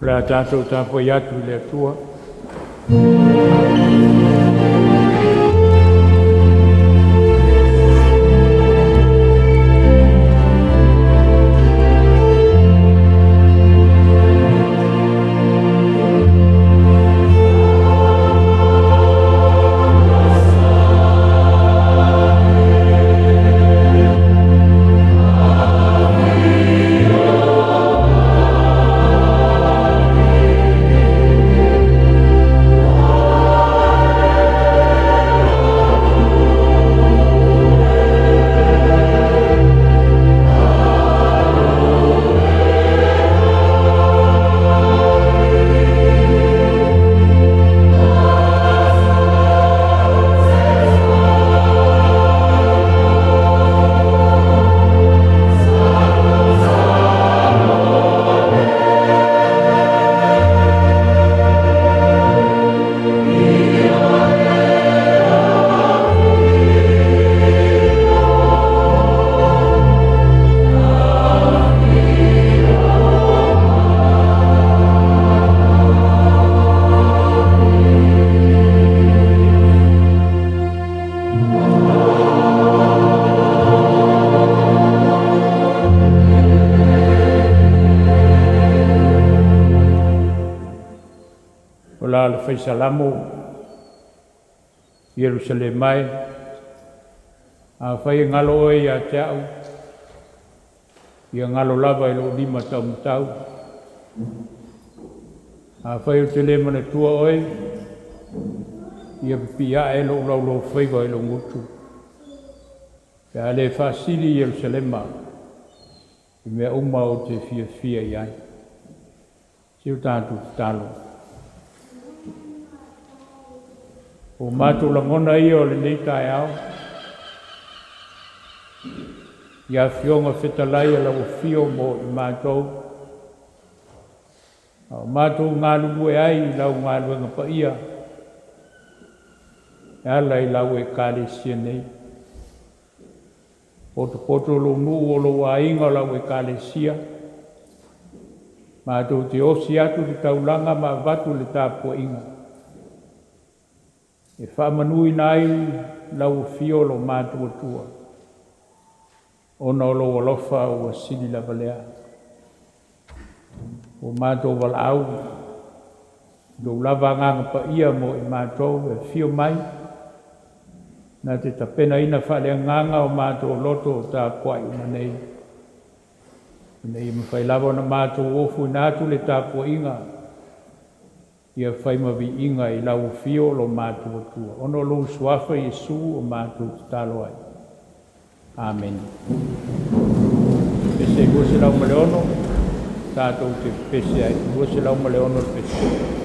La tātou tāpoi atu le atua. Salamu Yerusalem mai Aufa'i ngalo e ia tea'u ia ngalo lava i lo 5 tau Aufa'i o te le manatua oe ia pia e lo lo whaiva i lo ngutu ia le whasili Yerusalem i mea uma o te fia iai siu tātu talo o Mātū langona ia o le nei tae au. Ia fionga whetalai ala o fio mo i mātou. O Mātū ngā lugu e ai i lau ngā luenga pa ia. E ala i lau e kāre sia nei. Poto lo nu o lo a inga lau e kāre sia. Mātū te osi atu te taulanga ma vatu le tāpua inga. E whamanui nai lau fio lo Mātū Autū. Ona o lo alofa o asili la valea. O Mātū Walau. Do lava nganga pa ia mo i Mātū e fio mai. Na te tapena ina whale nganga o Mātū Lotu o tā kuai una nei. Nei mawhai lava na Mātū ofu nātu le tā pua inga. Ia whaimawi inga i lau fio lo Mātū Autū. Ono lo suafa Iesu o Mātū talo ai. Amen. Pese ua se lau maleono, tātou te pese ai. Ua se lau maleono le pese.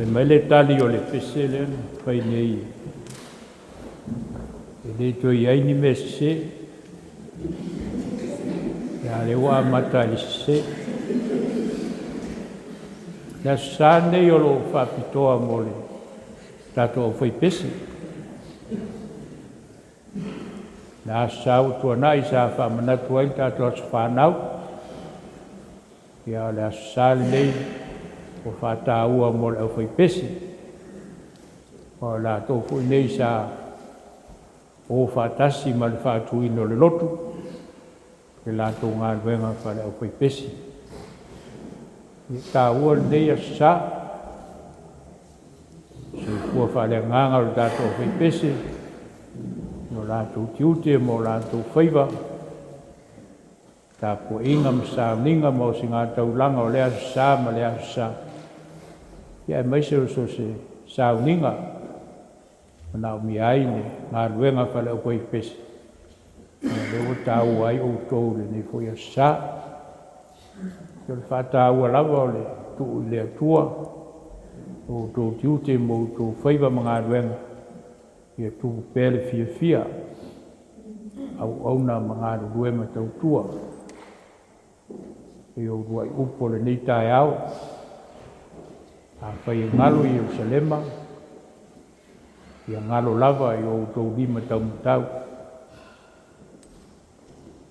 mai le tali o le pese le fai nei e le toi ai ni me se ya le wa mata le se la sane yo lo fa pitoa mole tato fai pese na sau tu na isa fa manatu ai tato fa nau ya le sale o Faitauga mo le Aufa'i pesi. O la tofu nei sa o fatasi ma le fatuino le lotu. Ke la tō ngā ruenga fa le Aufa'i pesi. I tā ua nei a sa. Se kua fa le nganga le tātou Aufa'i pesi. No la tō tiute mo la tō whaiva. Tā po inga ma Sauniga mo si ngā taulanga o lea sa ma lea sa. Ia mai se so se Sauniga na mi ai ne ngā ruenga fa le Aufa'i pesi. Le o tau ai o tōu le nei fo ia sa. Ke le whātāua lava o le tu le atua. O tō tiute mo tō whaiva ma ngā ruenga. Ia tu pēle fia fia. Au auna ma ngā ruenga tautua. E o ruai upo le nei tai au. A whai ngalo i Jerusalema. Ia ngalo lava i o tō lima tau.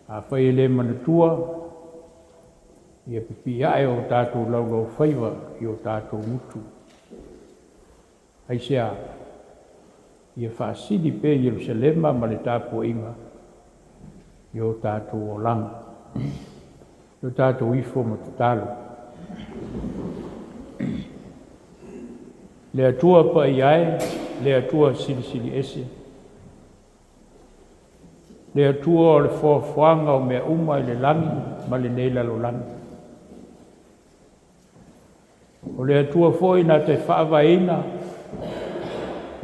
A whai le manatua. Ia pipi ae o tātou laulau whaiva i o tātou mutu. Aisea. Ia whaasini pe i Jerusalema ma le tāpua inga. I o tātou o langa. I o tātou ifo ma tatalo. Le atua pa i ae, le atua sili ese. Le atua o le whawhanga o mea uma i le langi, ma le nei lalo langi. O le atua foi na te whaavaina,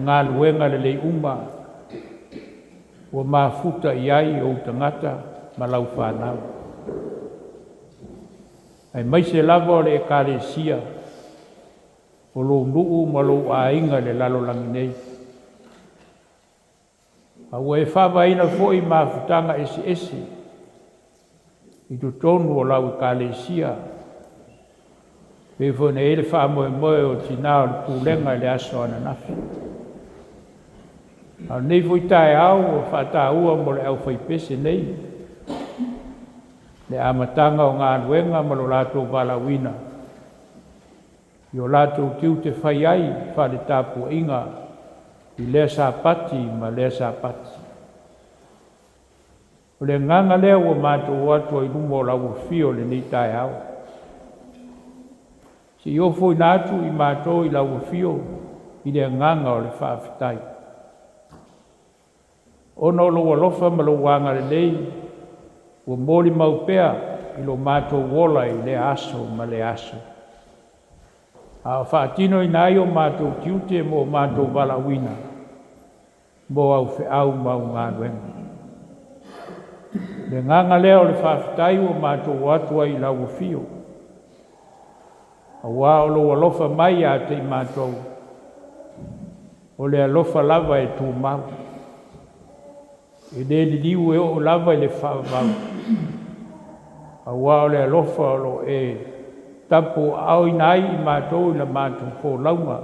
ngā luenga le lei uma, o mafuta i ai o tangata, ma lau whanau. Ai mai se lava o le ekalesia, o lo nuu ma lo ainga le lalo langi nei. A ua e whawaina foi mafutanga ese. I tu tonu o lau ekalesia. Pe fone ele whamoe o tinao le Pulega le aso ana nafi. A nei foi tae au o Faitauga mo le Aufa'i pese nei. Le amatanga o ngā ruenga ma lo lātou walawina. I o lātou tiu te whai ai, whare tāpua inga, i lea sāpati ma lea sāpati. O le nganga lea ua mātou atua i lumo o lau fio le nei tae au. Si o foi nātu i mātou i lau fio, i le nganga o le whaafitai. Ono lo alofa ma lo wanga le nei, ua mōli maupea i lo mātou wola i le aso ma le aso. A whaatino i nai o mātou tiute mo mātou walawina, mo Aufa'i mau ngā ruenga. Le nganga leo le whaafitai o mātou atua i lau fio. A wā o lo alofa mai a te i mātou, o le alofa lava e tū mau. E le liu e o lava i le whaavau. A wā o le alofa o lo e tapu au i nai i mātou i la mātou fō launga,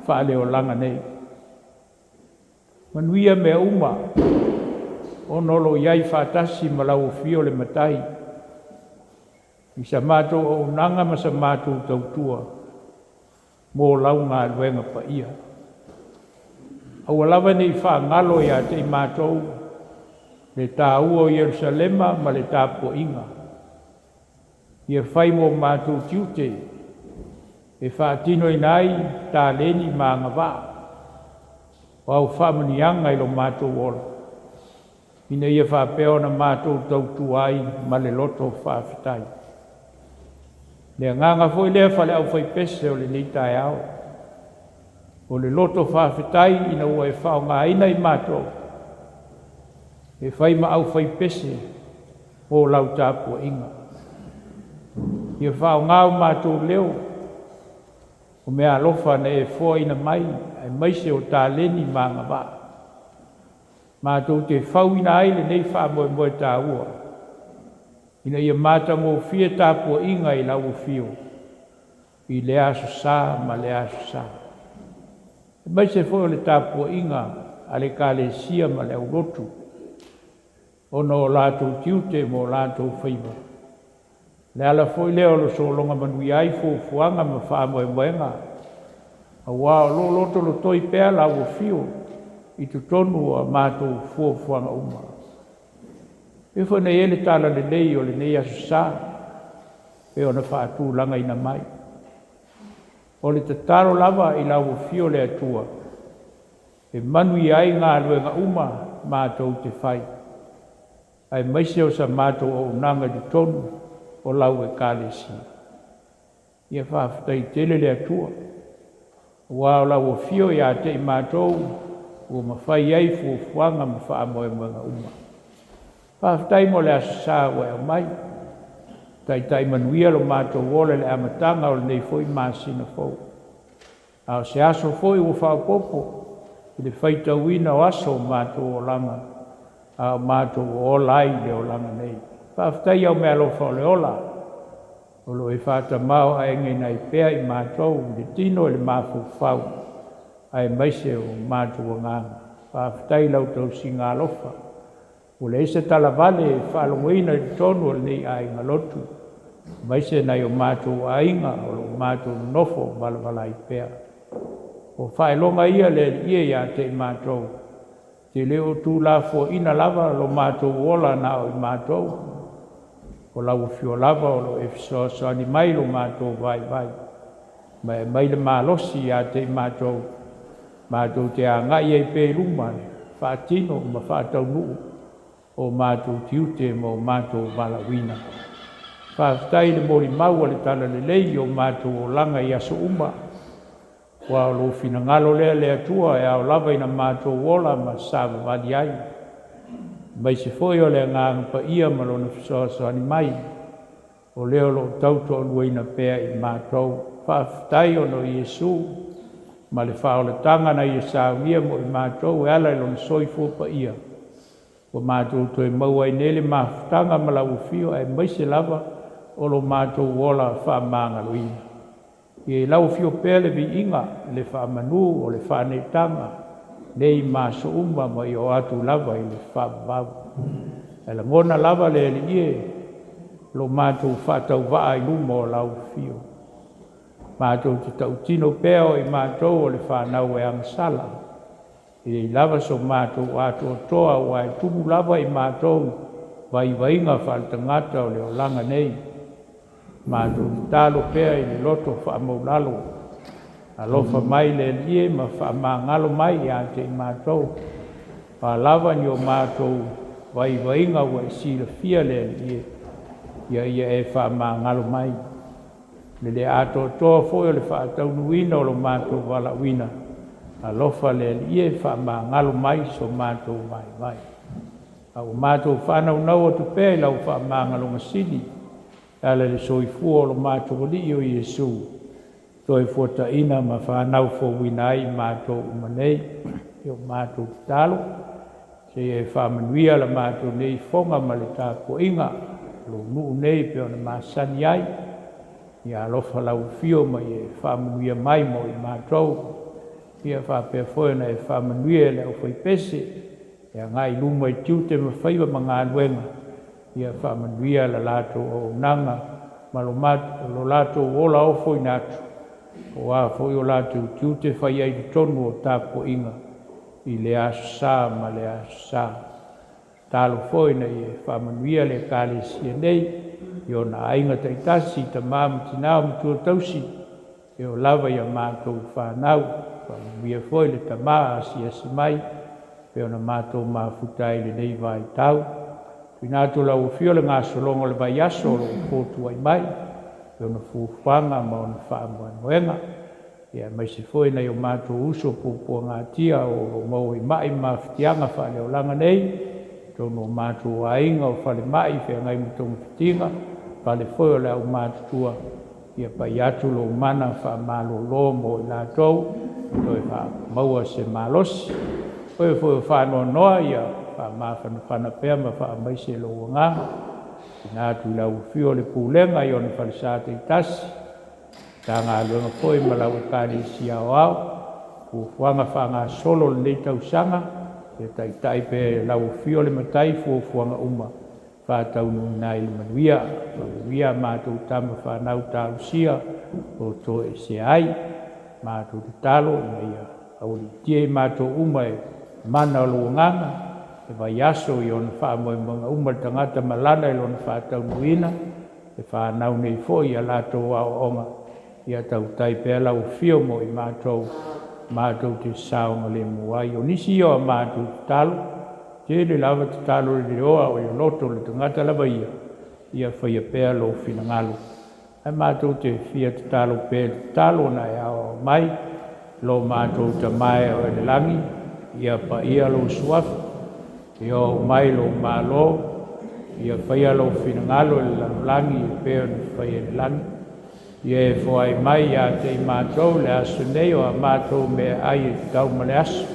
whaale o langa nei. Manuia mea uma, o nolo iai whaatasi ma lau fio le matai. I sa mātou o nanga ma sa mātou tautua, mō launga luenga pa ia. Au alawa nei whaangalo ia te i mātou, le tā ua o Jerusalema ma le tāpua inga. Ia whai mō mātou tiute, e whaatino i nai tā leni mā ngā wā, o au whamanianga i lo mātou ola. Ina ia whapeo na mātou tautu ai ma le loto whaafitai. Lea nganga foi lea whale Aufa'i pese o le nei tae au. O le loto whaafitai ina ua e whao ngā ina i mātou. E whai ma Aufa'i pese o lau tāpua inga. Ia whao ngāu mātou leo, o mea alofa na e fo ina mai, ai maise o tā leni manga wā. Mātou te whau ina aile nei wha moe moe tā ua. Ina ia māta mō fia tāpua inga i lau fio. I le aso sā, ma le aso sā. Maise fo le tāpua inga, ale ka le sia ma le au lotu. Ono o lātou tiute mo lātou whaiva. Le ala foi leo lo so longa manui ai fuanga ma wha moe moenga. A wā lo loto lo toi pēr la ua fio i tu tonu a mātou fuanga uma. E wha nei ele tala le nei o le nei asu sā, e ona wha atu langa ina mai. O le tataro lava i la ua fio le atua. E manui ai ngā luenga uma mātou te whai. Ai maise o sa mātou o unanga di tonu o lau e kālesi. Ia whaafutai tele le atua. Wā o lau o fio i a te i mātou, o mawhai ai fuanga ma wha moe moenga uma. Whaafutai mo le asa sā o e mai. Tai manuia lo mātou wole le amatanga o le nei foi māsina fau. Ao se aso foi o whaapopo, i le faitauina o aso mātou o langa, ao mātou o lai le o langa nei. Whaafutai au mea lofa o le ola. O lo e whaata mau a enge nei pēr i mātou, le tino e le māfu whau. Ai maise o mātou o nganga. Whaafutai lau tau si ngā lofa. O le ese tala vale e whaalonguina i tonu o le nei a inga lotu. Maise nei o mātou a inga o lo mātou nofo wala i pēr. O whaelonga ia le ia ia te i mātou. Te leo tū la fo ina lava lo mātou ola na o i mātou. O lau fio lava o lo EFKS ani mai lo mātou vai. Mai le mālosi a te i mātou. Mātou te a ngai e pē lumane. Whaatino ma whaatau nuu. O mātou tiute mo mātou walawina. Whaafutai le mori maua le tala le lei o mātou o langa i aso uma. Wa lo fina ngalo le atua e au lava ina mātou wola ma sāwa wadi ai. Mai se foi o le ngāng pa ia ma lo na fisoaso ani mai. O leo lo tautu o nuaina pēr i mātou. Whaafutai o no Iesu. Ma le whao le tanga na i sāwia mo i mātou e ala lo na soifua pa ia. O mātou toi maua i nele mafutanga ma lau fio e maise lava o lo mātou wola whaamanga loina. I lau fio pēle vi inga le whaamanu o le whaanetanga nei māso umba ma i o atu lava i le whaamau. E la ngona lava le ie lo mātou whaatauga i luma o lau fio. Mātou te tau tino pēo i mātou o le whanau e angsala. I lava so mātou Aotearoa o ai tumu lava i mātou vai vainga whaatangata o le o langa nei. Mātou te talo pēa i le loto whaamaulalo. Alofa mai le lie ma whaamangalo mai i ante i mātou. Lava ni o mātou vai vainga o ai silafia le lie. Ia e whaamangalo mai. Le Aotearoa foi o le whaataunuina o lo mātou walawina. Alofa le lie whaamangalo mai so mātou vai. Au mātou whanaunau o tu pēi lau whaamangalo masini. Ala le soifua o lo mātou li o Iesu. Toi fuata ina ma whanau fo winai mātou umanei. Io mātou talo. Se e whamanuia la mātou nei fonga ma le tāko inga. Lo nuu nei pe ona māsani ai. Ia alofa lau fio ma e whamanuia mai mo i mātou. Ia whapea foena e whamanuia le Aufa'i pese. Ia ngai luma i tiute ma whaiva ma ngā nuenga. Ia whamanuia la lato o nanga. Ma lo lato o la ofo i natu. O a foi o lato tiute whai ai tonu o tāko inga. I le asa ma le asa. Talo foena i e whamanuia le kāle sia nei. I o na ainga taitasi ta māmu tinao mtua tausi. E o lava i a mātou whanau. Whamuia foi le tamā asi mai. Pe ona mātou mafutai le nei vai tau. Pinatu lau fio le ngā solongo le vai aso lo kōtu ai mai. Pe ona fuwhanga ma ona whaamuanoenga. Ia mai se foi nei o mātou uso pupua ngā tia o mau i mai mawhitianga whale o langa nei. Tono mātou ainga o whale mai whea ngai mutonga whitinga. Whale foi o le au mātutua ia pai atu lo mana whamalolo mo i lātou, toi maua se malosi, koe whano noa ia whamawhana pēr ma whamaise lo ngā, nā tu lau whio le Pulega i ona wharisāte i tasi, tā ngā luenga koe ma lau e kāri si au au, ku whanga whanga solo le tausanga, e tai pe lau whio le matai fuanga uma, whātaunu nai le manuia mātou tama whanau tāusia, o to e se ai, mātou te talo, ia auri tie mātou uma e mana lo nganga, e vai aso i ona whaamoe mga uma tangata malana i lona whātaunuina, e whanau nei fo i a lātou au onga, ia tau tai pe lau whio mo i mātou te saonga le muai, o nisi o a mātou te talo, te le lava te talo le oa o i loto le tangata lava ia whaia pēr lo whina ngalo. Ai mātou te whia te talo pēr te talo na e ao mai, lo mātou te mai o e le langi, ia pa ia lo suafu, ia o mai lo mālo, ia whaia lo whina ngalo le langi i pēr ni whaia le langi. Ia e whai mai ia te i mātou le aso nei o a mātou me ai e tau ma le aso.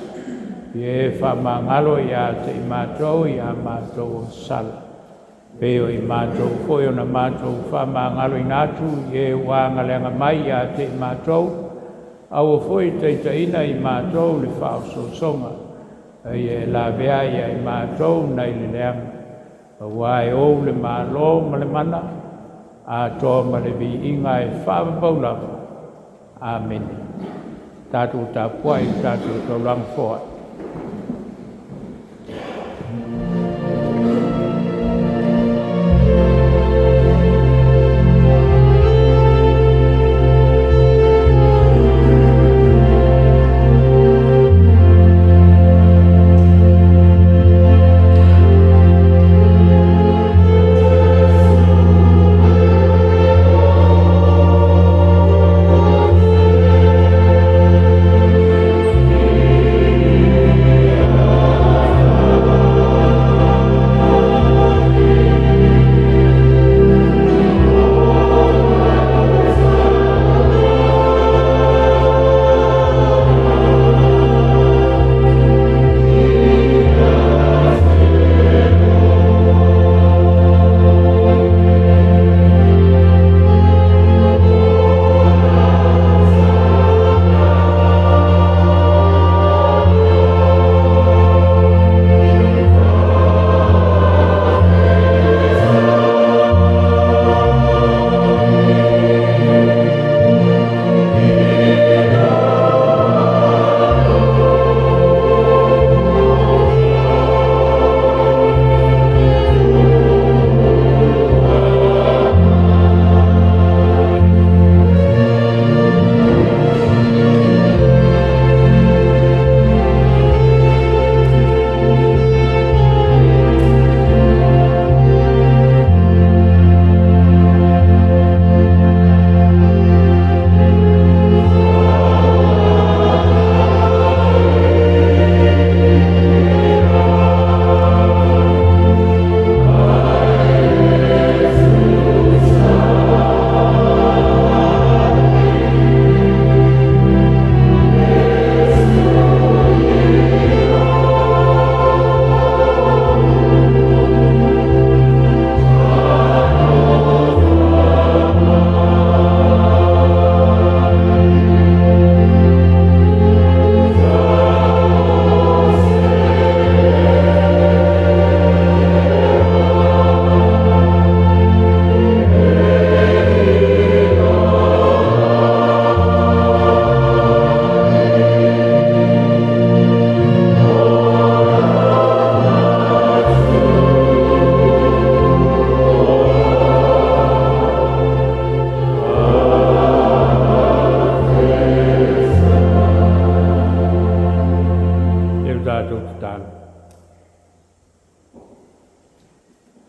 Ia e whamangalo ia te i mātou o sala. Peo i mātou whoi ona mātou whamangalo i nātu, ia e wānga leanga mai ia te i mātou. Au o whoi teitaina i mātou le whao songa. Ia e la vea ia i mātou nei le leanga. Wai o le mālo ma le mana. A toa ma le vi inga e whaapapau lava. Amen. Tātou tā puai, tātou tau lang fōa.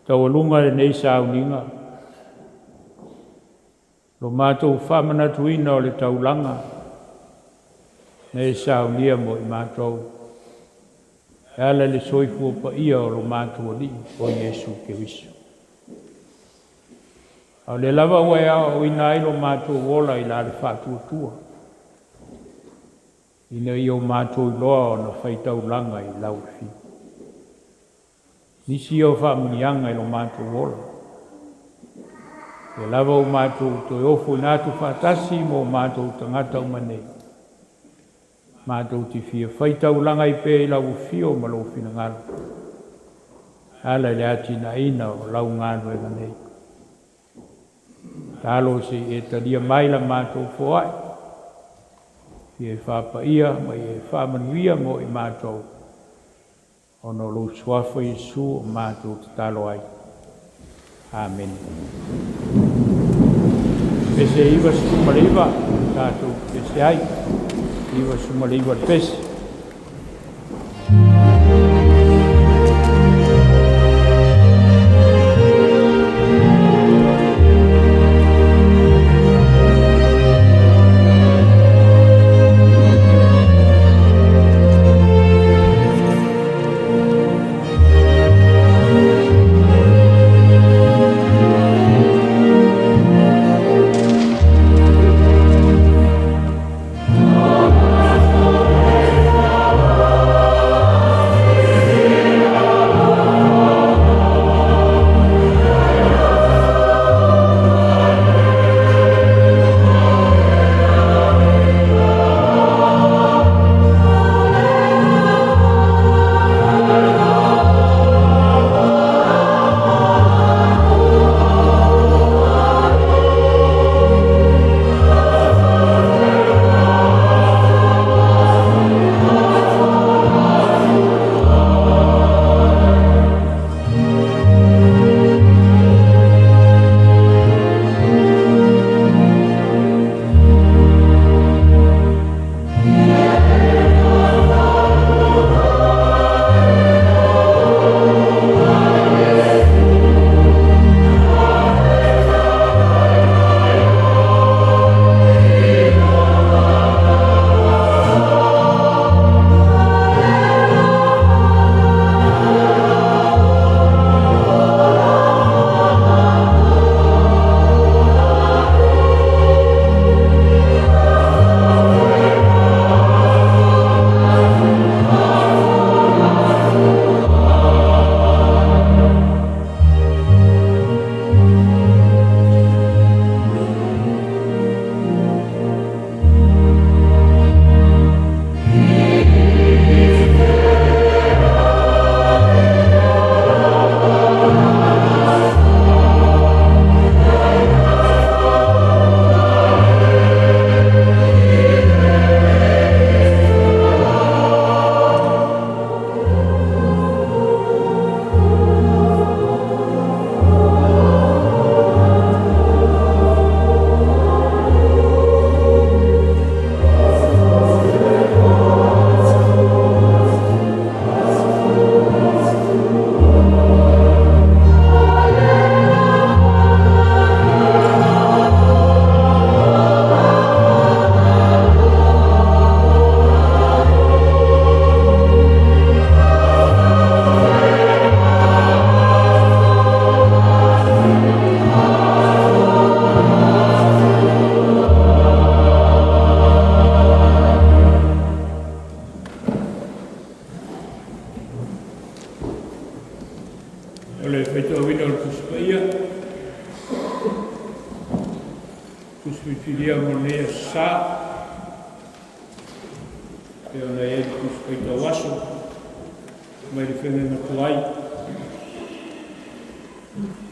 Taulunga e nei Sauniga. Lo mātou whamanatuina o le taulanga. Nei Saunia mo I mātou. E ala le soifua pa ia o lo mātou ali o Iesu Keriso. O le lava ua ea o ina ilo mātou ola I la le whātuatua. Ina I o mātou iloa o na Faitaulaga I lau fi. Nisi o whamunianga ilo mātou ola. Le lava o mātou to ofo nātu whātasi mo mātou tangata umanei. Mātou ti fia Faitaulaga I pe I lau fio ma lo fina ngalo. Ala le ati na ina o lau ngalo e ganei. Talo se e talia mai la mātou foai. Fia e whapaia ma e whamanuia mo I mātou. Ono lo suafa Yesu o mātou te talo ai. Amen. Pese iwa sumaleiva, tātou pese ai. Iwa sumaleiva pese.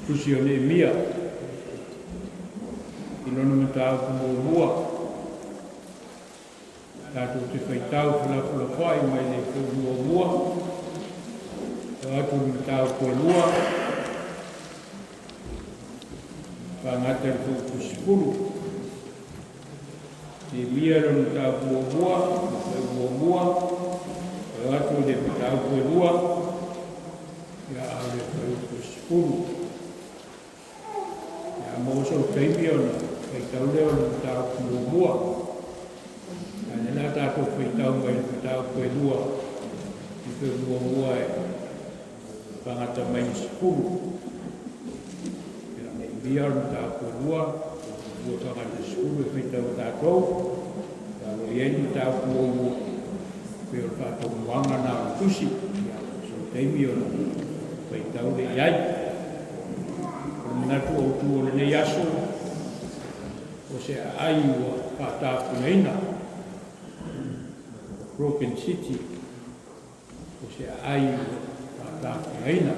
Tusi o Neemia, I lona matau ko Laumua, tātou te Faitau Faife'au mai le Laumua, tātou matau ko Lua, whangata ko Sekuini, Neemia lona matau ko Laumua, tātou le matau ko Lua, ia ale ko Sekuini. Moso taimi ona Faitau leo na tau Laumua. Ane nā tātou Faitau mai na tau koe lua. I koe Laumua e whangata mai Sekuini. Ia Neemia na tau koe rua, ua whakata skulu e Faitauga tātou, o iei ni tāku o pe o tātou mwanga nā o Tusi, so teimi o Faitauga iai. O Manatu Autū o le nei aso, o se ai ua whātāku neina, Broken City, o se ai ua whātāku neina.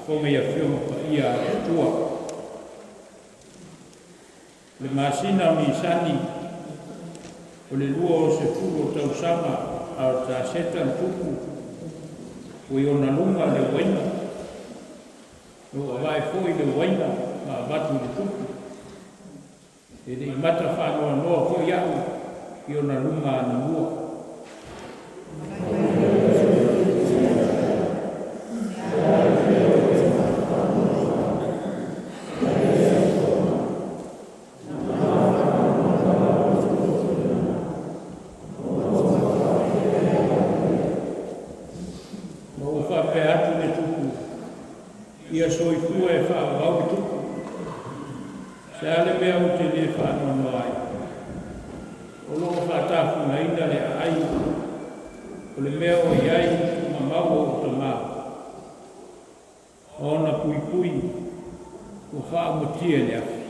Fonga ia whionga pa ia atua. Le masina mi sani, o le lua o se puro tausanga a o ta seta tuku, o i ona lunga le waina, o vai foi le waina, ma batu le tuku. E de imata whanoa noa foi iau, i ona lunga ana mua. Ia soifua e whaavau tuku. Se ale mea o te le whanau no ai. O loo whaatafu na ina le ai. O le mea o iai ma mau o ta maa. O na pui pui. O whaamutia le afi.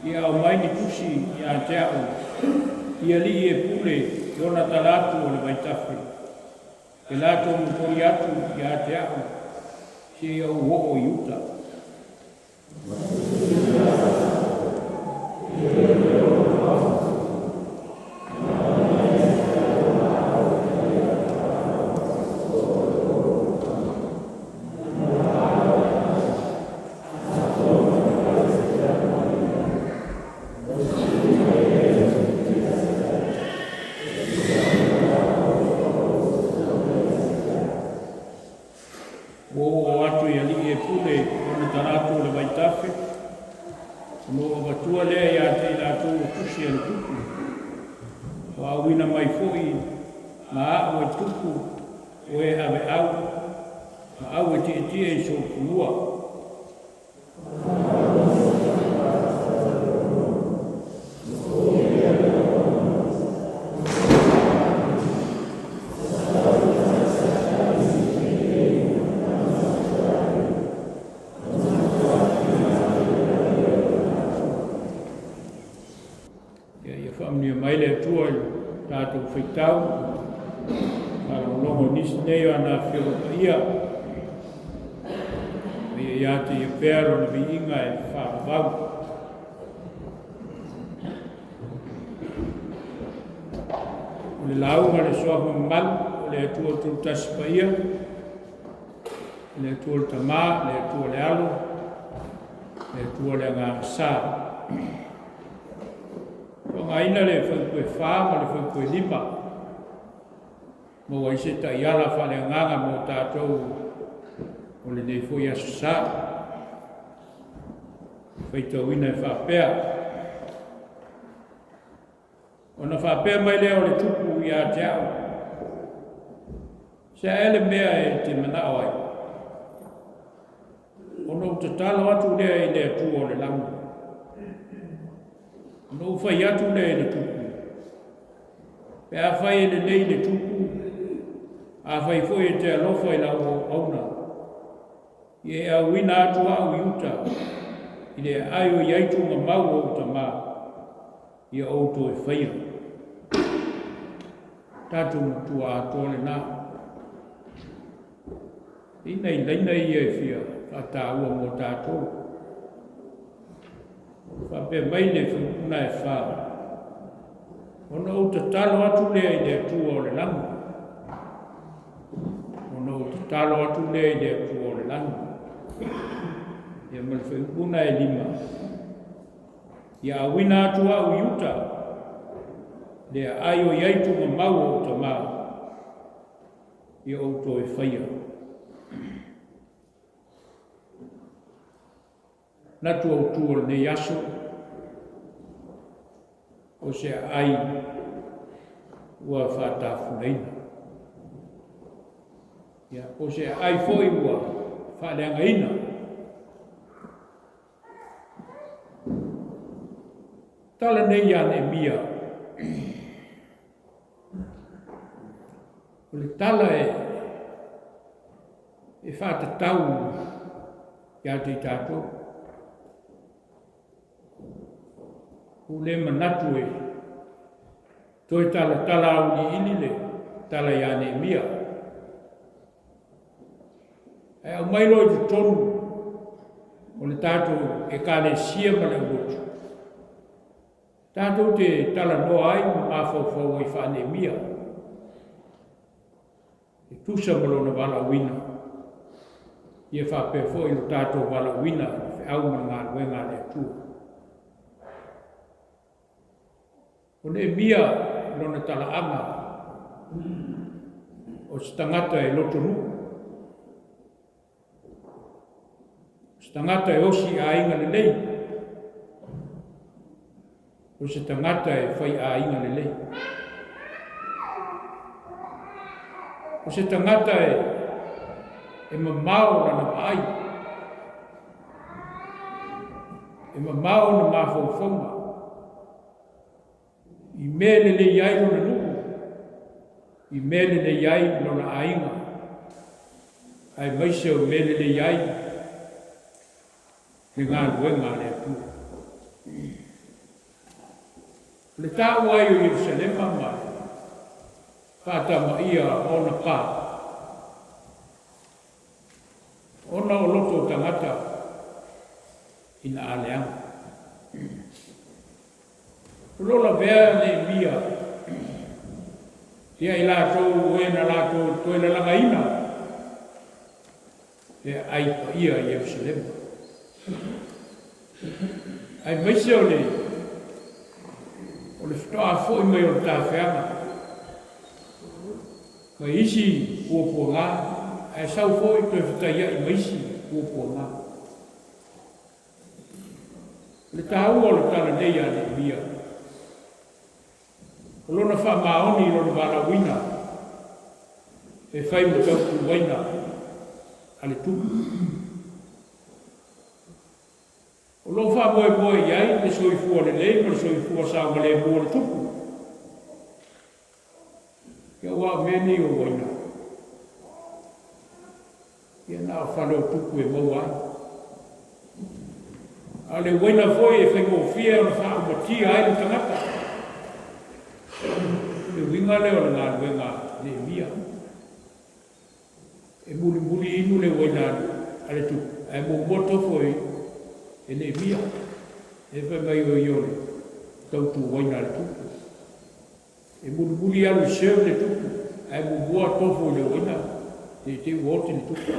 I'u Mai Tusi, Aotearoa, ia li e pule, ona talatu o le vaitafi. E lato mukori atu i Aotearoa, se iau o iuta. Faitau, longo nisi nei ana Whiopaia, ia te i pero na viinga e whaavau. O le launga le soahu mal, o le atua tulu tasipaia, le atua le tamā, le atua le alo, le atua le ngāsā. Ngā ina le whaikoe whāma, le whaikoe lima. Mo wai se ta iala whale nganga mo tātou o le nei fwoi asu sā. Faitauina e whapea. O na whapea mai leo le tupu i Aotearoa. Se ele mea e te manao ai. O no te talo atu lea i le atu o le Lanu. No fai atu le tupu. Pe a fai le nei le tupu. A fai foi e te alofa i lau auna. I e au ina atu au iuta. I le ai o iai tunga mau o tama ia outou e whaia. Tātou mutua atole nā. Ina i leina ia e whia, whata ua mō tātou. Whape mai le whipuna e whā. Ona o te talo atu lea i le atua o le Lanu. Ona o te talo atu lea i le atua o le Lanu. Ia mai whipuna e 5. Ia awina atu au iuta. Lea ai o iai tunga mau o ta mā. Ia outou e whaia. Manatu Autū o nei aso, o se ai ua whātāwhuneina. O se ai foi ua whāleangaina. Tala nei a Neemia. O le tala e whātatau ia te tātou. O le manatu e toi tala au ni ili le tala ia Neemia. E au mai loi te tonu o le tātou e ka le sia ma le Lotu. Tātou te tala noa ai ma mawhauwhau i wha Neemia. E tusa ma lona wala wina. Ia whapefo i lo tātou wala wina Faife'au ma ngā luenga le tua. O Neemia lona talaanga o se tangata e Lotu. Se tangata e osi a inga le lei. O se tangata e whai a inga le lei. O se tangata e mamao lana ai. E mamao na mawhauwhaunga. I mele le iai lona nuku. I mele le iai lona ainga. Ai maise o mele le iai. Le ngā luenga le atu. Le tāu ai o Yerusalema mai. Whātama ia ona pā. Ona o loto tangata ina aleanga. Lola vea Neemia. Ia i lātou uena lātou toena langa ina. E ai pa ia i Yerusalema. Ai maise o le whitoa fo i mai o le tāwheanga. Ka isi kuopua ngā. Ai sau fo i toi whitaia i maisi kuopua ngā. Le tāu o le tala nei a Neemia. O lona wha maoni lona wala wina. E whai mo tautu waina. Ale tuku. O lo wha moe iai, le soifua le lei, ma le soifua sa ma le mua le tuku. Ia wā meni o waina. Ia nā whale o tuku e mau ai. A le waina foi e whaingo fia o na wha umatia ai le tangata. E winga leo le ngā luenga Neemia. E muli inu le waina ale tuku. E mo foi e Neemia. E whai mai o iore. Tautu waina le tuku. E muli alu seu le tuku. E mua tofo le waina. Te uote le tuku.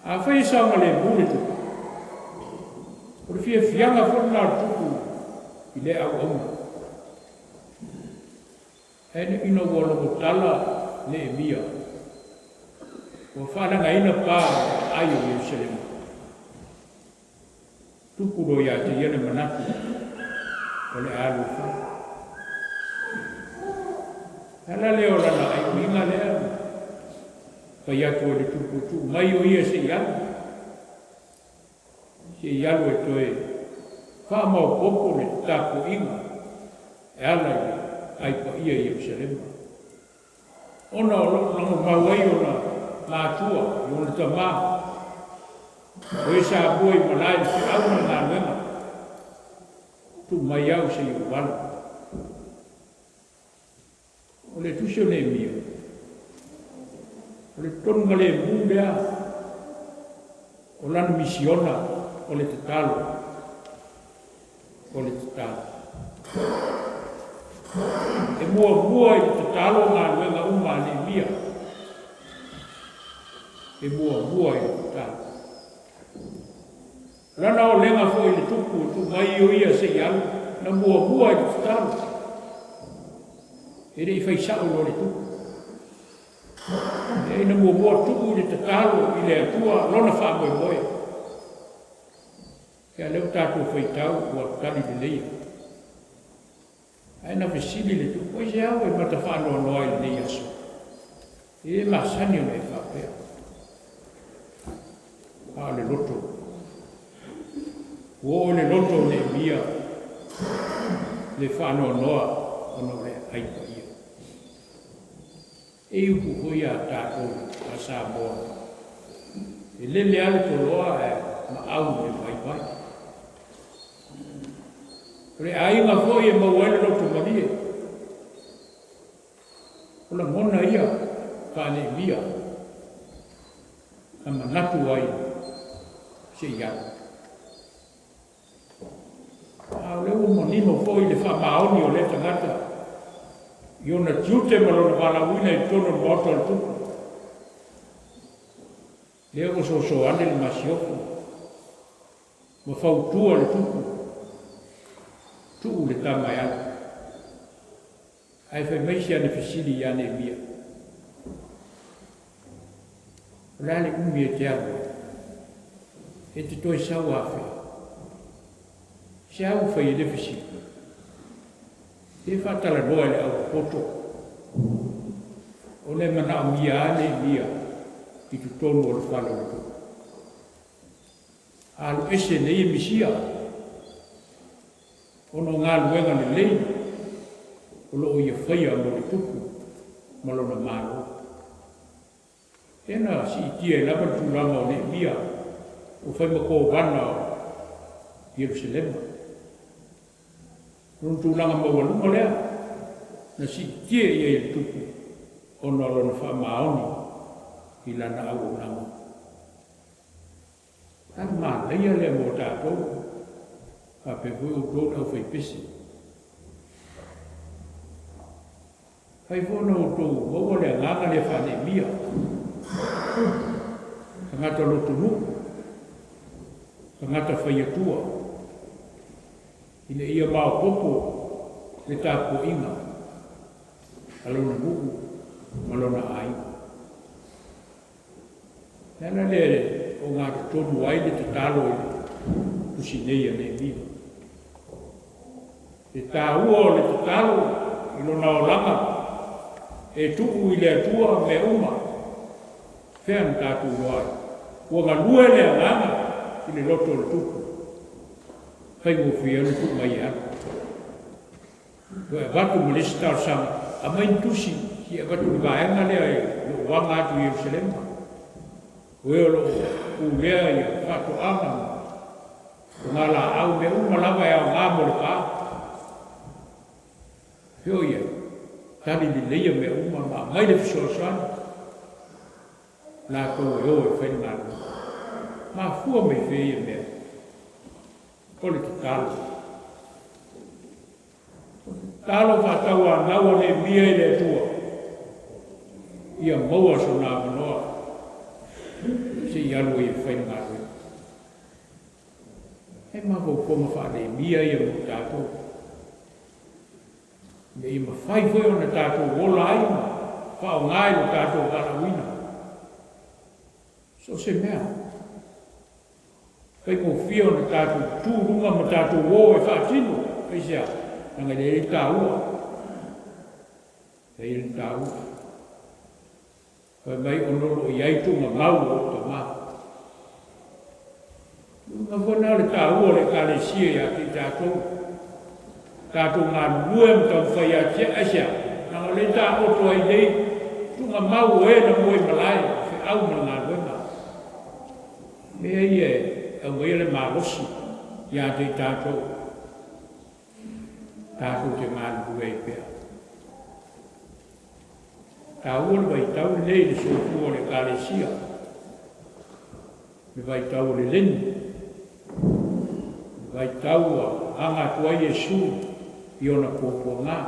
A whai saunga le mule tuku. O le fianga whana tuku i le au. Ene ino wala ko tala Neemia. O whananga ina pā ai o Yerusalema. Tukuro ia te iana manatu o le alu wha. Hala leo lana ai uinga lea. Pai atu o le tukutu. Mai o ia se ialu. Se ialu e toe. Wha mau popo le tako inga. E ala ia. Ai pa ia i Yerusalema. Ona o longo mawai o na Mātū, i ona tamā. Oe sa boi malai Faife'au na ngā wenga. Tu mai au se i wala. O le tusi o Neemia. O le tonga le mūlea. O lanu misiona o le tatalo. O le tatalo. E mua i le tatalo ngā wenga uma Neemia. E mua i le tatalo. Rana o lenga fo i le tuku, tu mai o ia se iau, na mua i le tatalo. E rei faisau lo le tuku. E na mua tuku i le tatalo, i le atua, lona wha moe. Ke a leu tātou Faitau, ua tali le leia. Ai na fesili le tuku, oi se au e mata whanoa i le leia so. E masani o le whapea. A le loto. O le loto Neemia, le whanoa noa, ono le haipa ia. E upu hui a tātou a sā moa. E lele ale toloa e ma au le waipai. Re ainga foi e mauele loto marie. O la mona ia, ka Neemia, a manatu ai, se iau. A leo monino foi le whamaoni o le tangata. I ona tiute malona walawina i tono moto al tuku. Leo o so ane le masioko. Ma whautua le tuku. Tuu le tamai ala. Ai whai meisi ane fesili i ane mia. Lale umi e te awa. E te toi sau awhi. Se Aufa'i e le fesili. E whatala noa le au poto. O le mana o mia ane mia. I tu tonu o le whala o le tuku. Alu ese ne i misia. Ono ngā luenga le lei. O lo o ia whaia mo le tuku. Malona malo. Ena si itia e lama tūlanga o Neemia. O whai mako wana o Yerusalema. Nung tūlanga mawaluma lea. Na si itia ia i tuku. Ono alona wha maoni. I lana au o nama. Tan mā leia lea mo tātou. A pe hui o tōna au whai pesi. Whai whona o tō wawa lea nganga lea wha Neemia. Kangata Lotu nuku. Kangata whaiatua. Ine ia mao popo le tāpua inga. Alona nuku. Malona ai. Nana le o ngā tonu ai le te talo i Tusi nei a Neemia. E tāua o le te talo i lona o langa. E tuku i le atua me uma. Whean tātou loai. Ua ngā lue le anganga i le loto le tuku. Whai mo whia le tuku mai ana. Ua e watu malista o sama. A main Tusi ki e watu ngāenga lea e lo wanga atu i Yerusalema. Ue o lo ulea i a Faito'aga. Ngā la au me uma lava e au ngā mole pā. Heo ia. Tani li leia me uma ma mai le fisoasana. Nā kou e o e whain ngāru. Mā fua me whea mea. Kole te talo. Talo whatau a naua le mia i le tua. Ia maua so nā manoa. Se i alu i whain ngāru. E maho koma wha le mia i a mo tātou. Me i ma whai whai o na tātou wola ai ma. Whao ngai lo tātou galawina. So se mea. Kai mo whio na tātou tūrunga ma tātou wō e whaatino. Kai sea, nanga le eri tāua. Le eri tāua. Kai mai onolo i aitunga ngau o ta maa. Nga whana le tāua le kāle sia ia ki tātou. Tātou ngā luem tau whai a tia asia. Nanga le tāua toa i nei. Tunga mau e na moe malai. Faife'au ma ngā luenga. Mea ie, au mea le mārosi, ia te tātou. Tātou te mālu e pēr. Tā ua le vai tau le le sōpua le kālesia. Le vai tau le leni. Le vai tau a anga tua Iesu i ona kōpua ngā.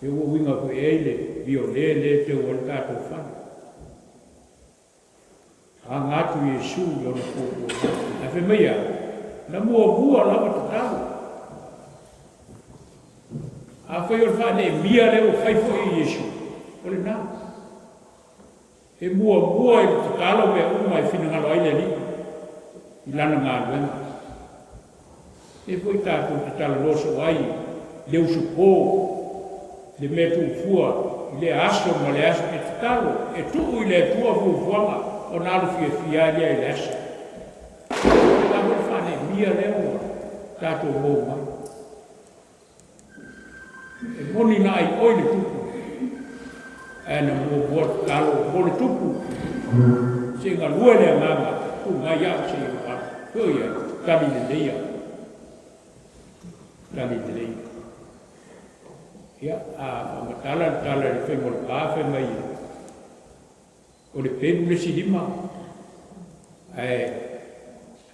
E ua winga koe eile, Violē le te ua le tātou whana. Anga atu Iesu i ona kōpua ngā. A whi mea, na mua lawa te tau. A whai o whane Neemia leo Faife'au Iesu. Ole nā. E mua e te talo mea uma e whinangalo aile li. I lana ngā luenga. E poi tātou te tala loso ai. Leu supō. Le mea tūfua. I le aso ma le aso e te talo. E tuu i le tua fufuanga. O nālu fia lia i le aso. E la mo whane Neemia leo. Tātou mō mai. E moni nā i oile tupu. Ana mua talo mole tupu. Se ngā lua lea nganga. Ku ngā iau se i wā. Hoi a tali le leia. Tali le leia. Ia, a tala le whengo le pāwhe mai. O le penu le silima.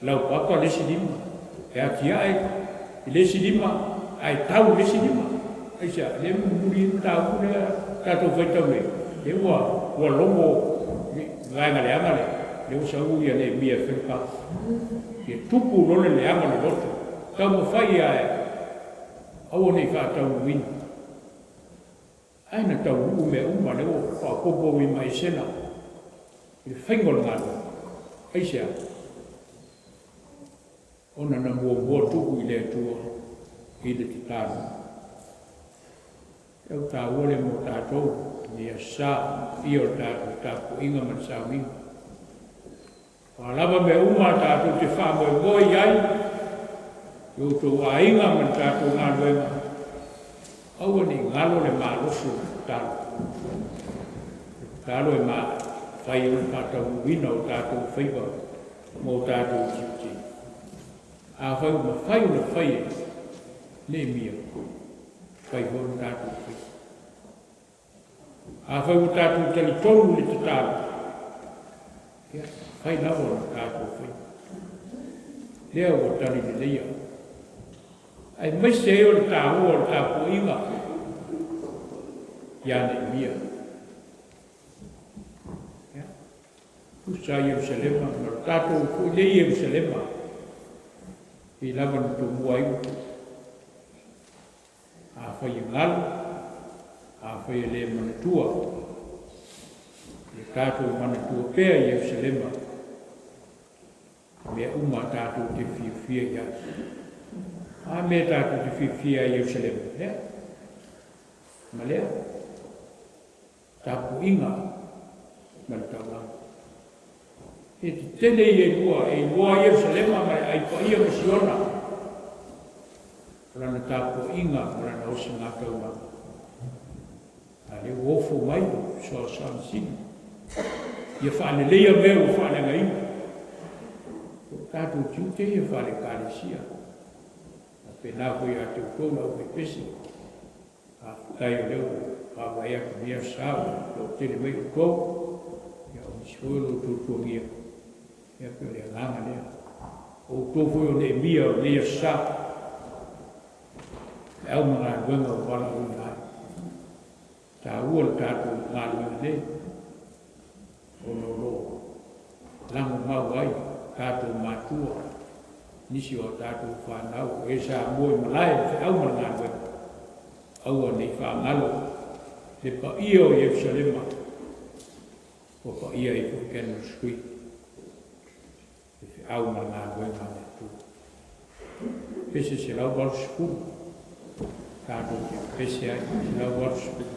Lau papa le silima. E atia i le silima. Ai tau le silima. Aisa, le muri tau le tātou Faitau me. Le ua longo ngāinga le anga le. Le ua sau ia Neemia whenka. E tupu lone le anga le Lotu. Tau mo whai a aua nei whātau wina. Aina tau mea uma le ua whakopo i mai sena. I whaingol ngālo. Aisa. Ona na mua tupu i le tua. I le te tānu. Eau tā ole mo tātou, ni a sā, i o tātou tāpu inga man Sauniga. Wālava me uma tātou te whāmoe ngoi ai, i o tō a inga man tātou ngā luenga. Aua ni ngalo le mālosu tātou. Tālo e mā whai o tātou wina o tātou whaiwa, mō tātou titi. A whai o ma whai o na whai e, Neemia. Whai hono tātou whai. A whai o tātou tali tonu le te tātou. Whai nawa o tātou whai. Lea o tali le leia. Ai maise e o le tāua o le tāpua inga. Ia Neemia. Kusa Ierusalema, ma tātou ko le Ierusalema. I lava na tō mua iu. A whai ngalu, a whai le manatua. Le tātou manatua pēr i Ierusalema. Mea uma tātou te whiawhia ia. A mea tātou te whiawhia i Ierusalema. Lea? Ma lea? Tāpu inga. Taulaga. E te tele i e lua Ierusalema mai ai paia masiona. Rana tāpua inga, rana osi ngā kauranga. A le uofu mai, soa Sauniga. Ia whaane leia mea o whaane ngai. Tātou tiute ia whaane kālesia. A pēnā hui a te ukola o me pesi. A kai o leo, whawai aku mea sāu, o tele mei o kou. Ia o mishoelo tūtuangia. Ia pēo lea nganga lea. O tōwhoi o Neemia o lea sāu. Au mga luenga o wala o nai. Tā ua le tātou ngā luenga ne. O no lo. Lango mau ai, tātou Mātū. Nisi o tātou whanau. E sā mua i malai, au mga ngā luenga. Aua nei whangalo. Le pa ia o Ierusalema. O pa ia i ko kenu skui. E au mga ngā luenga ne tū. Pese se lau walu skuru. Tātou te pese ai, te lau waru skuru.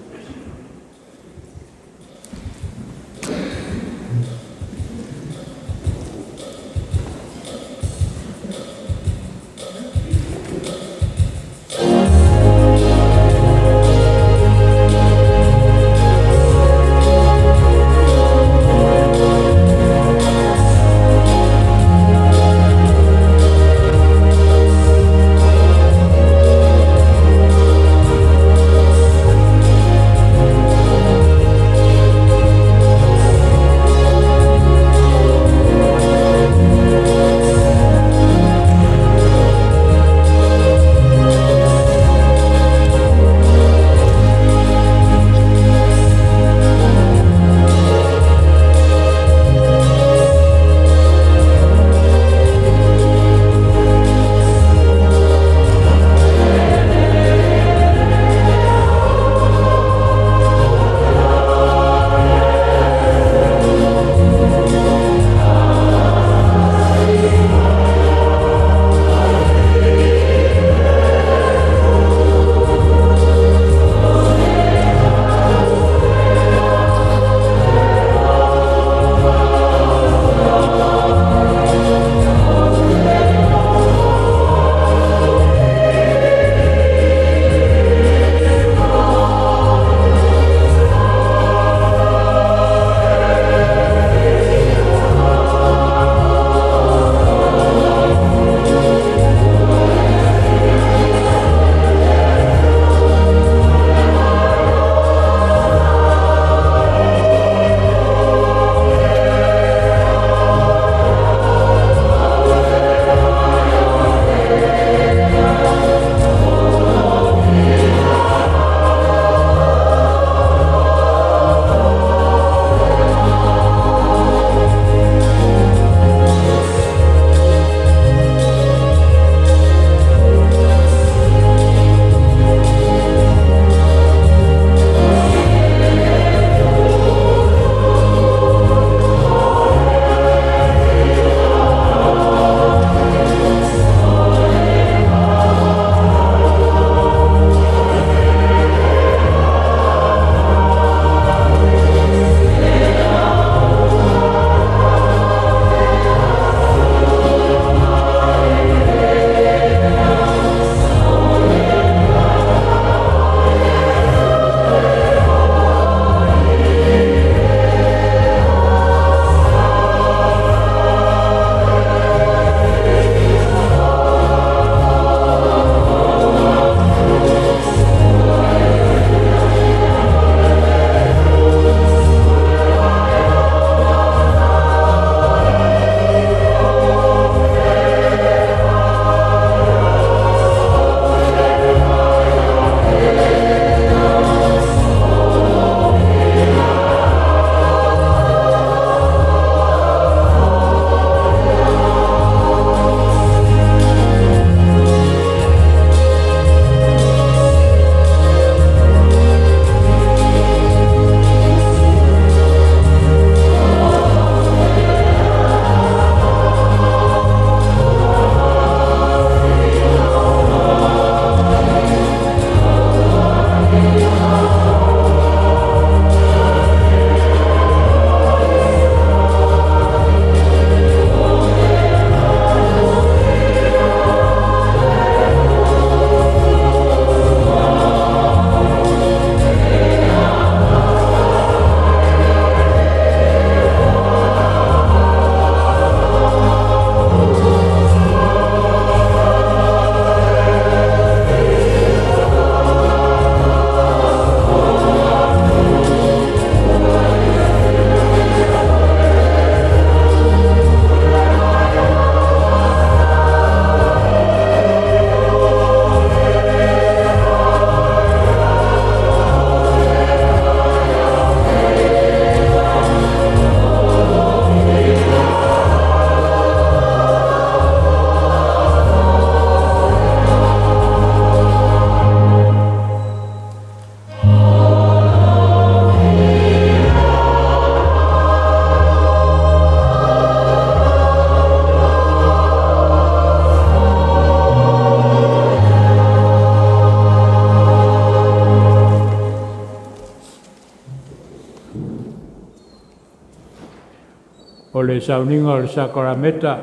o le Sauniga o le Sakarameta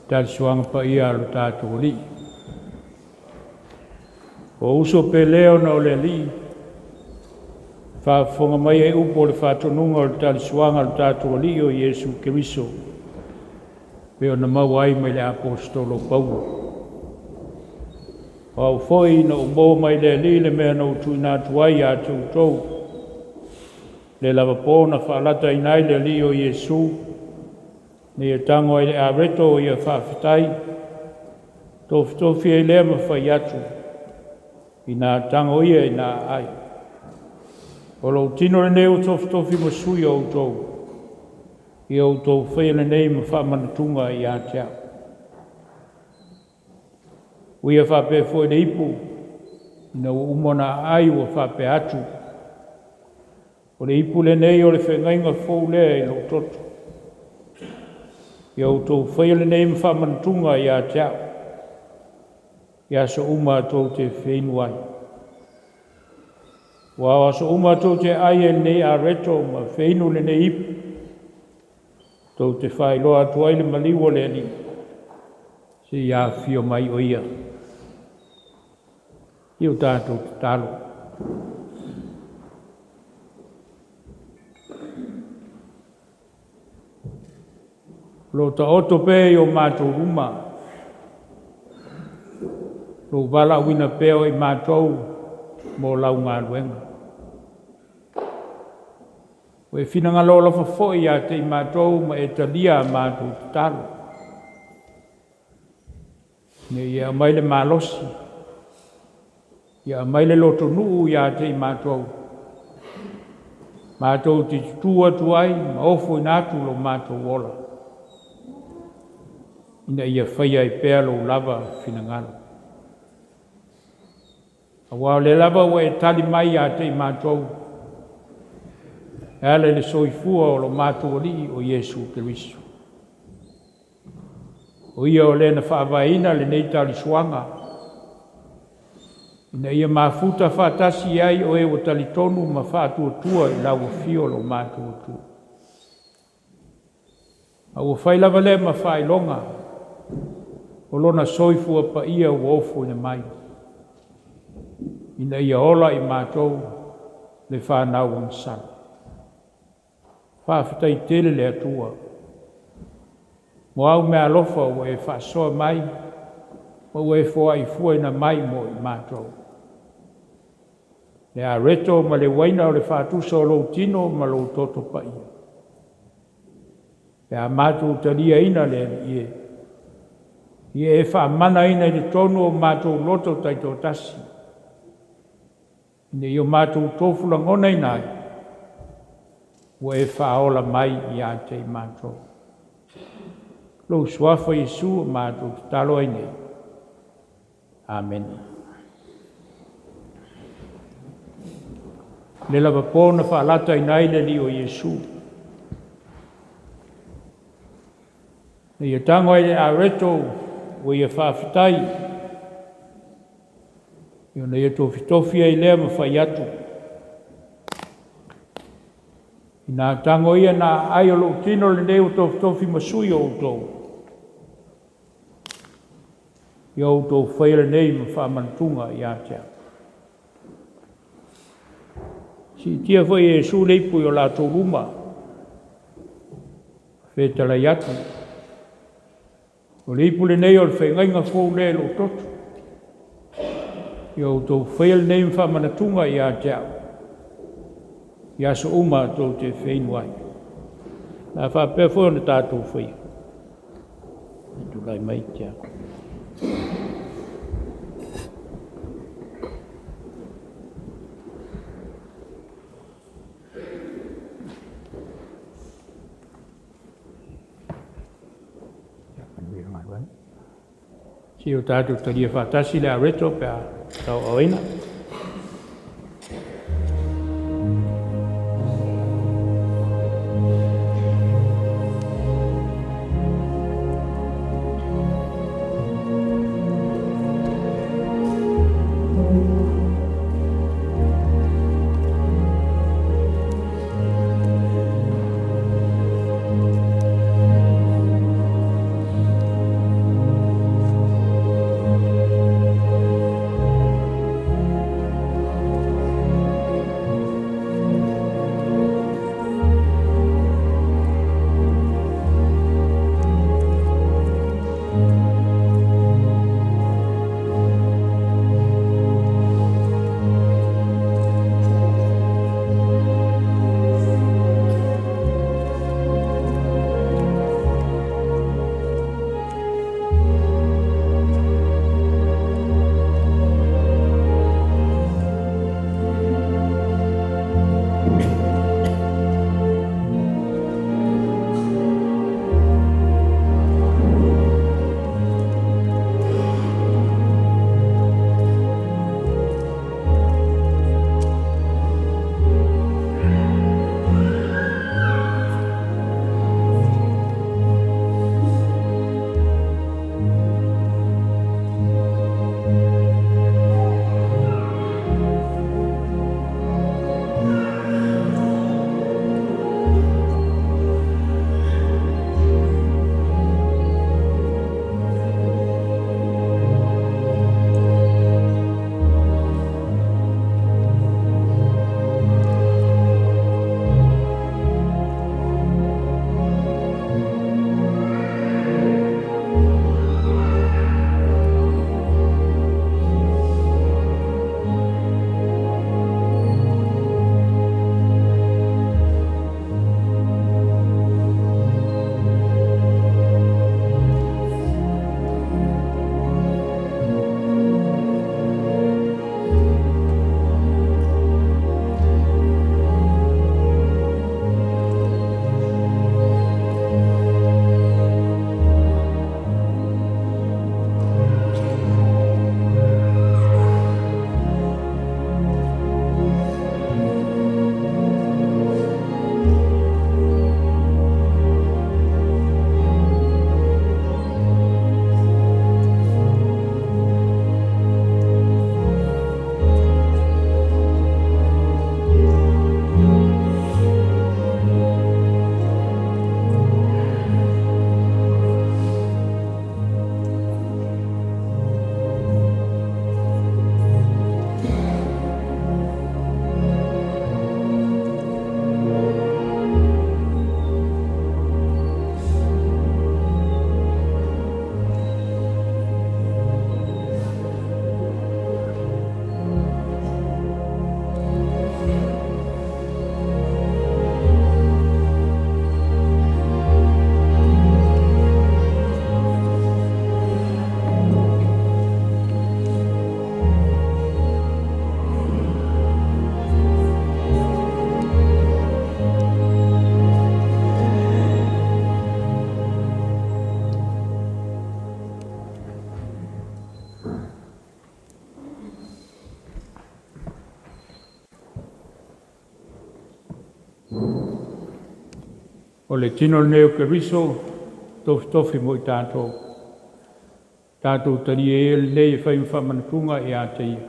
talisuaga paia lo tatou alii. O uso peleo na o le alii faafofoga mai e upu o le faatonuga o le talisuaga lo tatou alii o Iesu Keriso pe ona mau ai mai le apostolo Paulo. O au foi na umo mai le alii le mea na utuina atu ai a toutou le lava pōna whaalata inai le alii o Iesu ni e tango ai le areto o ia whaafetai tofi e lea mawhai atu i nā tango ia i nā ai. O lo tino le neu tofi masui o utou i o utou whai le nei ma whaamanatunga i Aotearoa. Uia whape fwoi le ipu ina umona ai ua whape atu. O le ipu le nei o le whengainga fōu lea i lo toto. I o utou whai le nei ma whaamanatunga i Aotearoa. Ia so uma tō te whenua ai. Wa so uma tō te ai e nei a reto ma whenu le nei ipu. Tō te whailoa atu ai le maliwa le ani. Se ia whio mai o ia. Iu tātou te talo. Lo ta oto pe o mātou ruma. Lo wala wina peo i mātou mō lau ngā luenga. O e whina ngā lola whafoi a te i mātou ma e talia mātou te talo. Ne ia mai le malosi. Ia mai le loto nuu ia te i mātou. Mātou te tutua tuai ma ofo i nātu lo mātou wola. Ina ia whaia i pēa lo lava whina ngalo. Awa le lava wa e tali mai a te i mātou. E ale le soifua o lo mātou ali o Iesu Keriso. O ia o le na whaavaina le nei tali suanga. Ina ia mafuta whaatasi ai o e o tali tonu ma whaatuatua i lau fio lo Manatu Autū. A ua whailava le ma whailonga. O lona soifua pa ia ua ofo ina mai. Ina ia ola i mātou le whanau ang sana. Whawhetai tele le atua. Mo au mea alofa o e whaasoa mai, o e fua i fuaina mai mo i mātou. Le a reto ma le waina o le whaatusa o lo tino ma lo toto pa ia. Le a mātou talia ina le ie. Ie e whaamana ina i le tonu o mātou loto taito tasi. Ine i o mātou tōfula ngona inai. O e whaola mai i a te i mātou. Lo suafa Iesu o mātou te talo ai nei. Amen. Le lava pōna whaalata inai le li o Iesu. Ne ia tango ai le a reto o ia whaafetai. Io na ia tofi ai lea ma whai atu. I nā tango ia nā ai o lo tino le neo tofi masui o utou. I o utou whaile nei ma whaamantunga i Aotearoa. Si tia whai e su leipu i o lātou ruma. Whetala i atu. O leipu le nei o le whaingainga fōu le lo totu. I o tō whail nei whamanatunga i Aotearoa. I aso uma tō te whainwai. Nā whapea whoi na tātou whai. Tu lai mai Tiakono. Si o tātou talia whātasi le a reto pe a tau oina. o le tino neo ke riso, tofi mo i tātou. Tātou tari e le e whai mwhamanatunga e a te ia.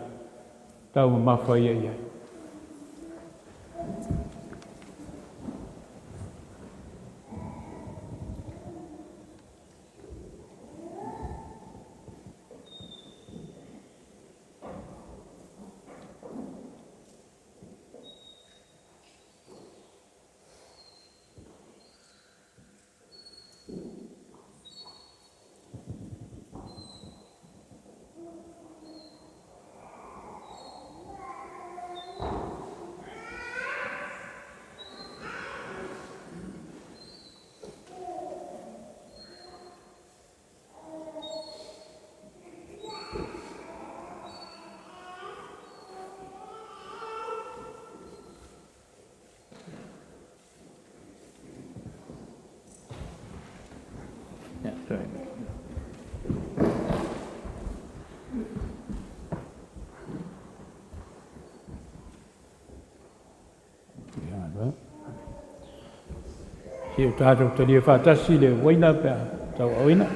Tau mawhai e iai. Si o tātou tari e whātasi le waina pēr tau awina.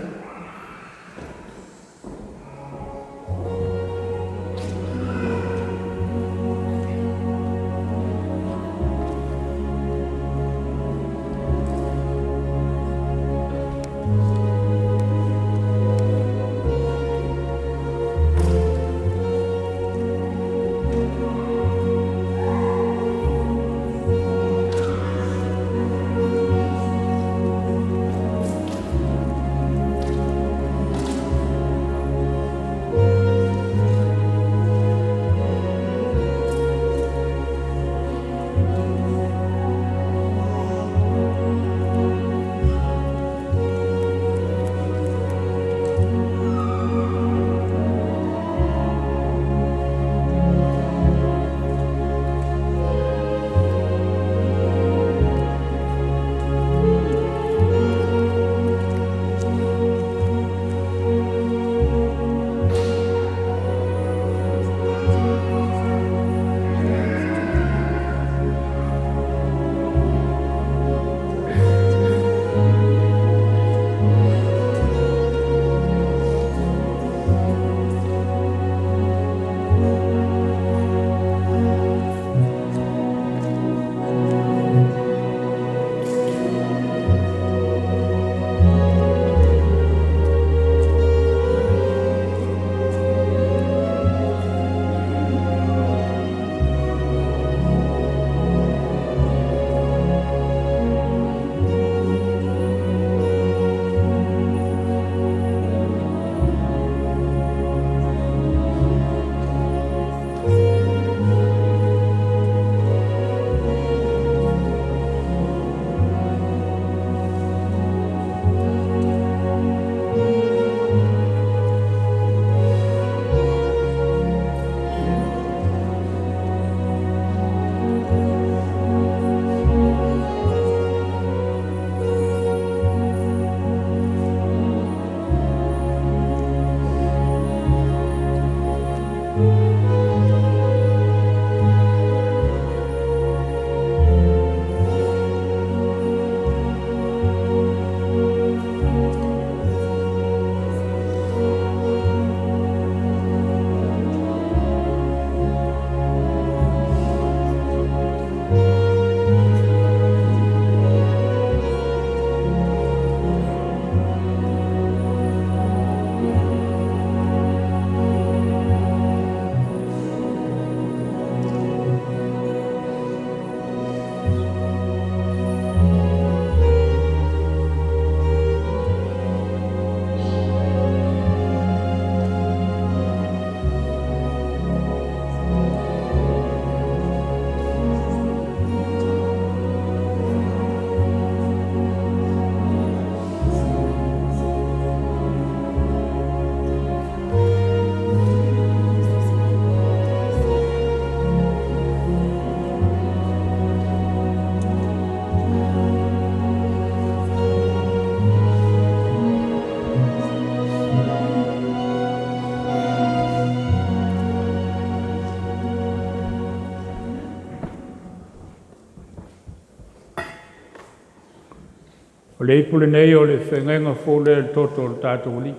O le ipule nei o le whengenga fōle le toto o le tātou li.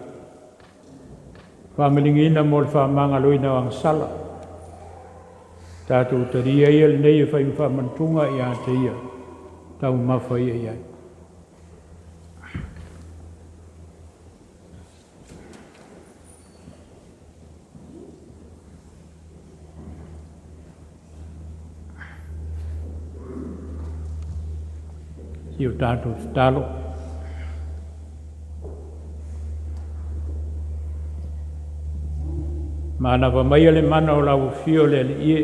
Whamelingina mo le whamanga loina wang sala. Tātou taria ia le nei e whai whamantunga i a te ia. Tau mawhai e iai. I o tātou talo. Mana wa mai le mana o lau fio le ie.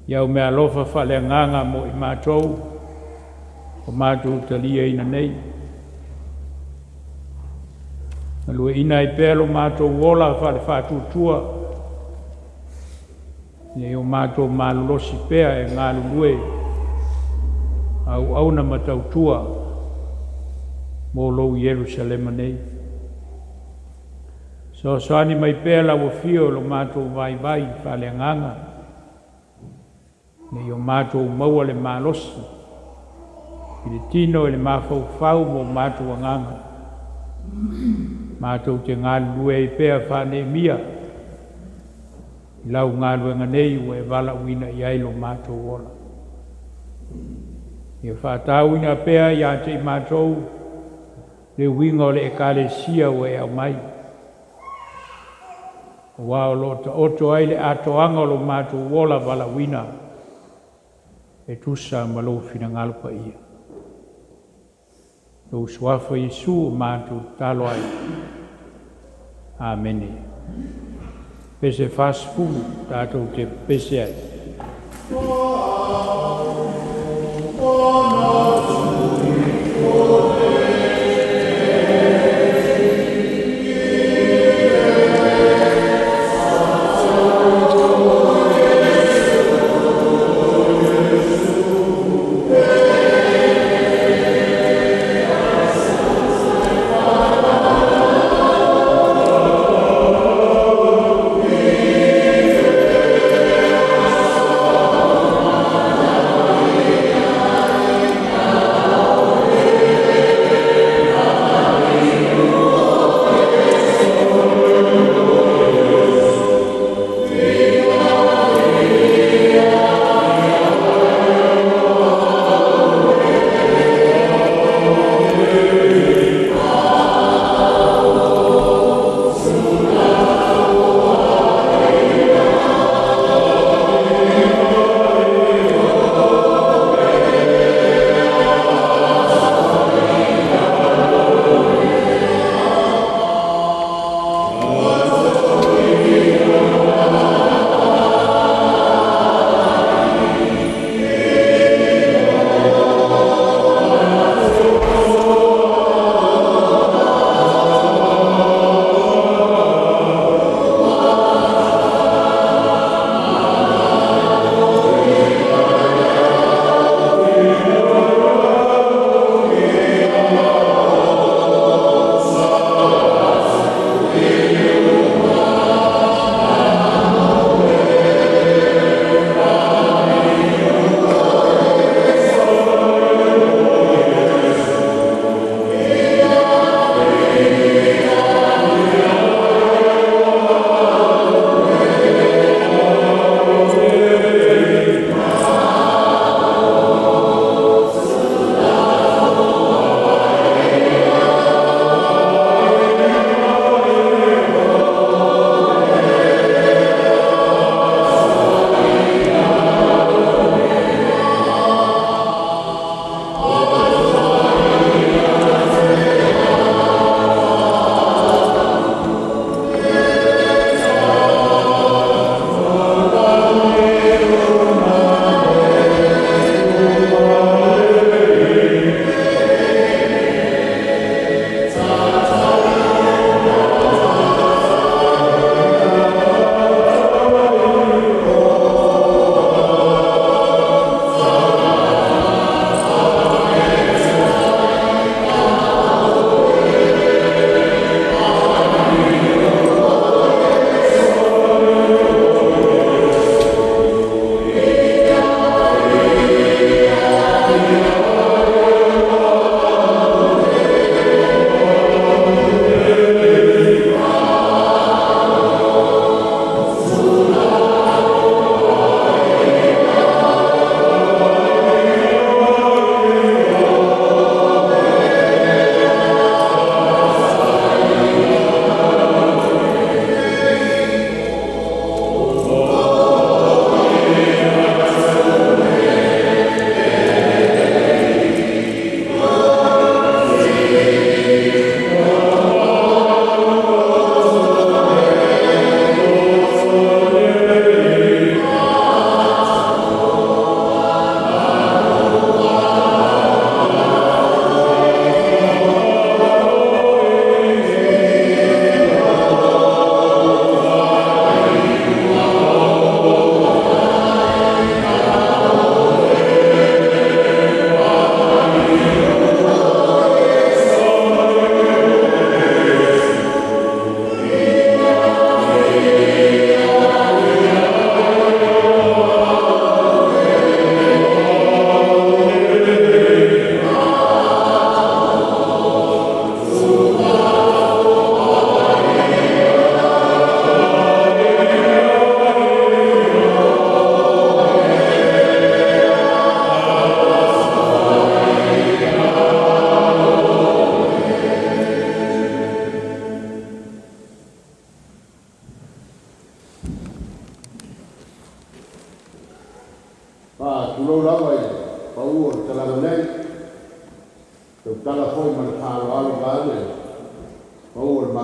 Iau mea lofa whale nganga mo i mātou. O Mātū talia ina nei. Alue ina i pēlo Mātū wola whale whātūtua. Nei o Mātū mālulosi pēa e ngā lulue. Au na matautua mo lou Yerusalema nei. So soani mai pēla o fio lo Mātū vai whale nganga. Nei o Mātū maua le mālosi. I le tino e le Faife'au mo Mātū nganga. Mātū te ngā lue i pēa wha Neemia. I lau ngā luenga nei o e wala uina i ailo Mātū wola. Ia whātau ina pēa i a te Mātou le winga o le ekalesia o e au mai. O wao lo ta oto ai le atoanga o lo Mātou wola wala wina e tusa malo fina ngalpa ia. Lo suafa Yesu o Mātou talo ai. Amene. Pese fasfu tātou te pese ai.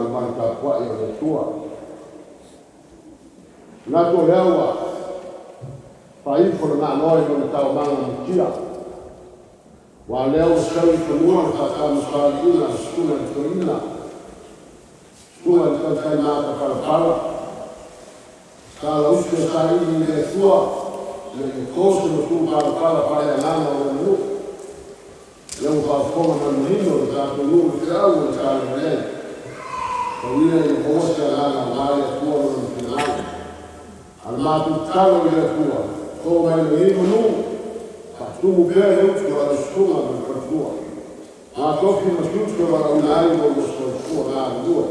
malu ka kwa yo le tua na to lewa pai for na noi no ta manga mutia wa leo sai ko no ka ka musalina skuna toina skuna ka kai na ka para kala uske sai ni le tua le koso no tu para para na no leo ka foma na mhino ka to no ka au ka le ko ni le kosa na mai tua no final al Mātū talo le tua ko mai le no tu bere tu ala suma del pertua ma tocchi ma tutto la unai con lo suo na due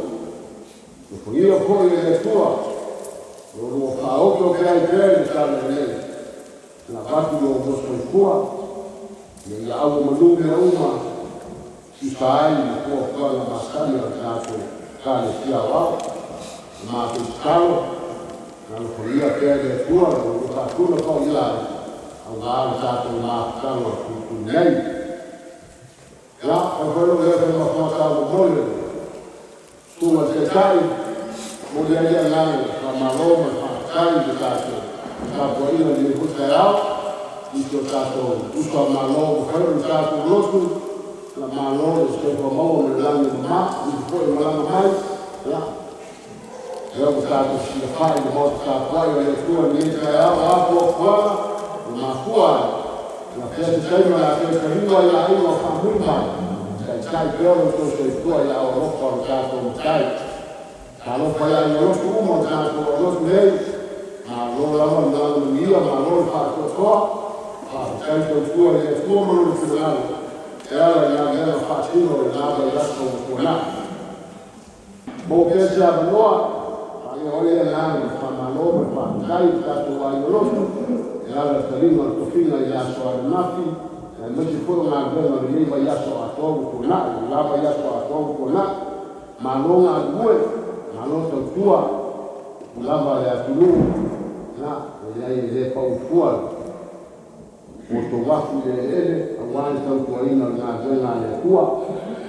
dopo io poi le tua lo fa auto che hai per stare lei la parte lo suo e I'u Mai Malua si sai può fare la mascaglia caso cale Tiakono ma tu calo la follia che le tua lo fa tu lo poi là Aufa'i tātou mātanga ku nei. Ia, whakaro lea te mawhakaro mole. Tuma te kai, mole aia ngai, ka maroma whakai te tātou. Ka pua ina ni hutai au, i te tātou usa maroma, whakaro tātou lotu, la maroma se whamaua me langi ma, i te poi malanga mai. Ia, ea mo tātou si whai ni hota tātou ai, le tua ni kai au, apua kuana, Mātua, la pēte teima la pēte riwa i a iwa whamurma, kai kai pēro tō se tua i a o ropa o tātou mkai. Ka ropa i a i o rotu uma o tātou o rotu hei, ma rōrawa ni lanu ia, ma rōra Faitoto'a, ka kai tō tua i a tua manu ki nāru. E ala i a mena whātino i nāba i rato o kua nā. Mō pēte a wanoa, ka i hoi e nāru, ka manoa me whākai tātou a i o rotu, ala talima tofina ya so nafi na mji ko na ngana ni ba ya so ato ko na la ba ya so ato ko na malonga gue malonga tua la ba ya tulu na ya ile pa ufua o to wafu ele awani tan ko ina na ngana le tua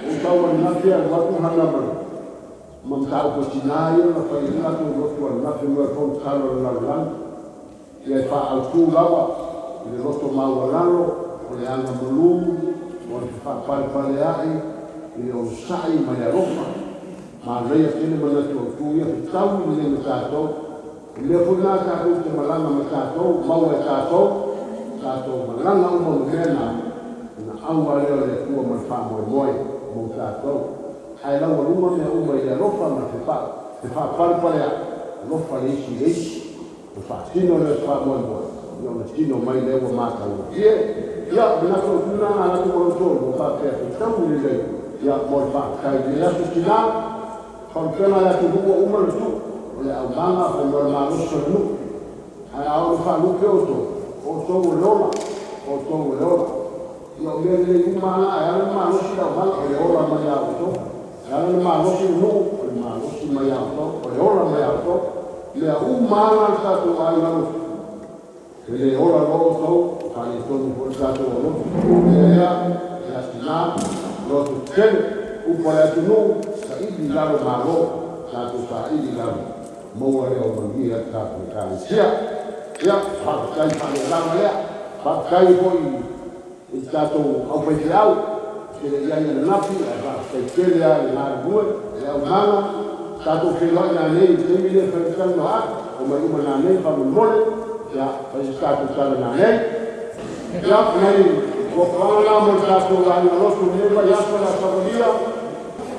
o tawa na fia wa ku hana ba mam ta ko tinayo na fa ina to ro na fi mo ko kalo na lan e fa Autū lawa i le roto Maualaivao o le anga mulu o le whapare ai i le Aufa'i mai arofa ma reia tene Manatu Autū ia Faitau i le tātou i le puna tātou te malanga ma tātou maua e tātou malanga uma mena na aua leo le tua ma whamoe mo tātou ai laua luma mea uma i le arofa ma te whapare ai arofa le isi o whaatino le whamoe no le tino mai le ua Mātagaluega ia Manatu Autū ana tu o tō o whapea Faitau i le ia mo le whaakai le asu tina whaupena le atu hua uma le tu o le au manga o le malusa le nuku ai au le whaaluke o tō o leola ia o le uma ana ai ala le malusi le au manga o le ola mai au tō ai ala le malusi le nuku o le malusi mai au tō o le ola mai au tō le uma ana le tātou ai malusi le ora lo so fa le tonu por stato lo ea la sina lo ken u para tu no sa i laro malo sa tu sa i laro mo e o mangia ta ku ka sia ya fa kai fa le laro ya fa kai poi il stato Aufa'i che le ia le nafi fa che le ia la due e au mala stato che lo na nei temile per canno ha o mai una nei fa mole ya pasi stato tala na nei ya nei ko kala mo stato la no Lotu neva ya para sabodia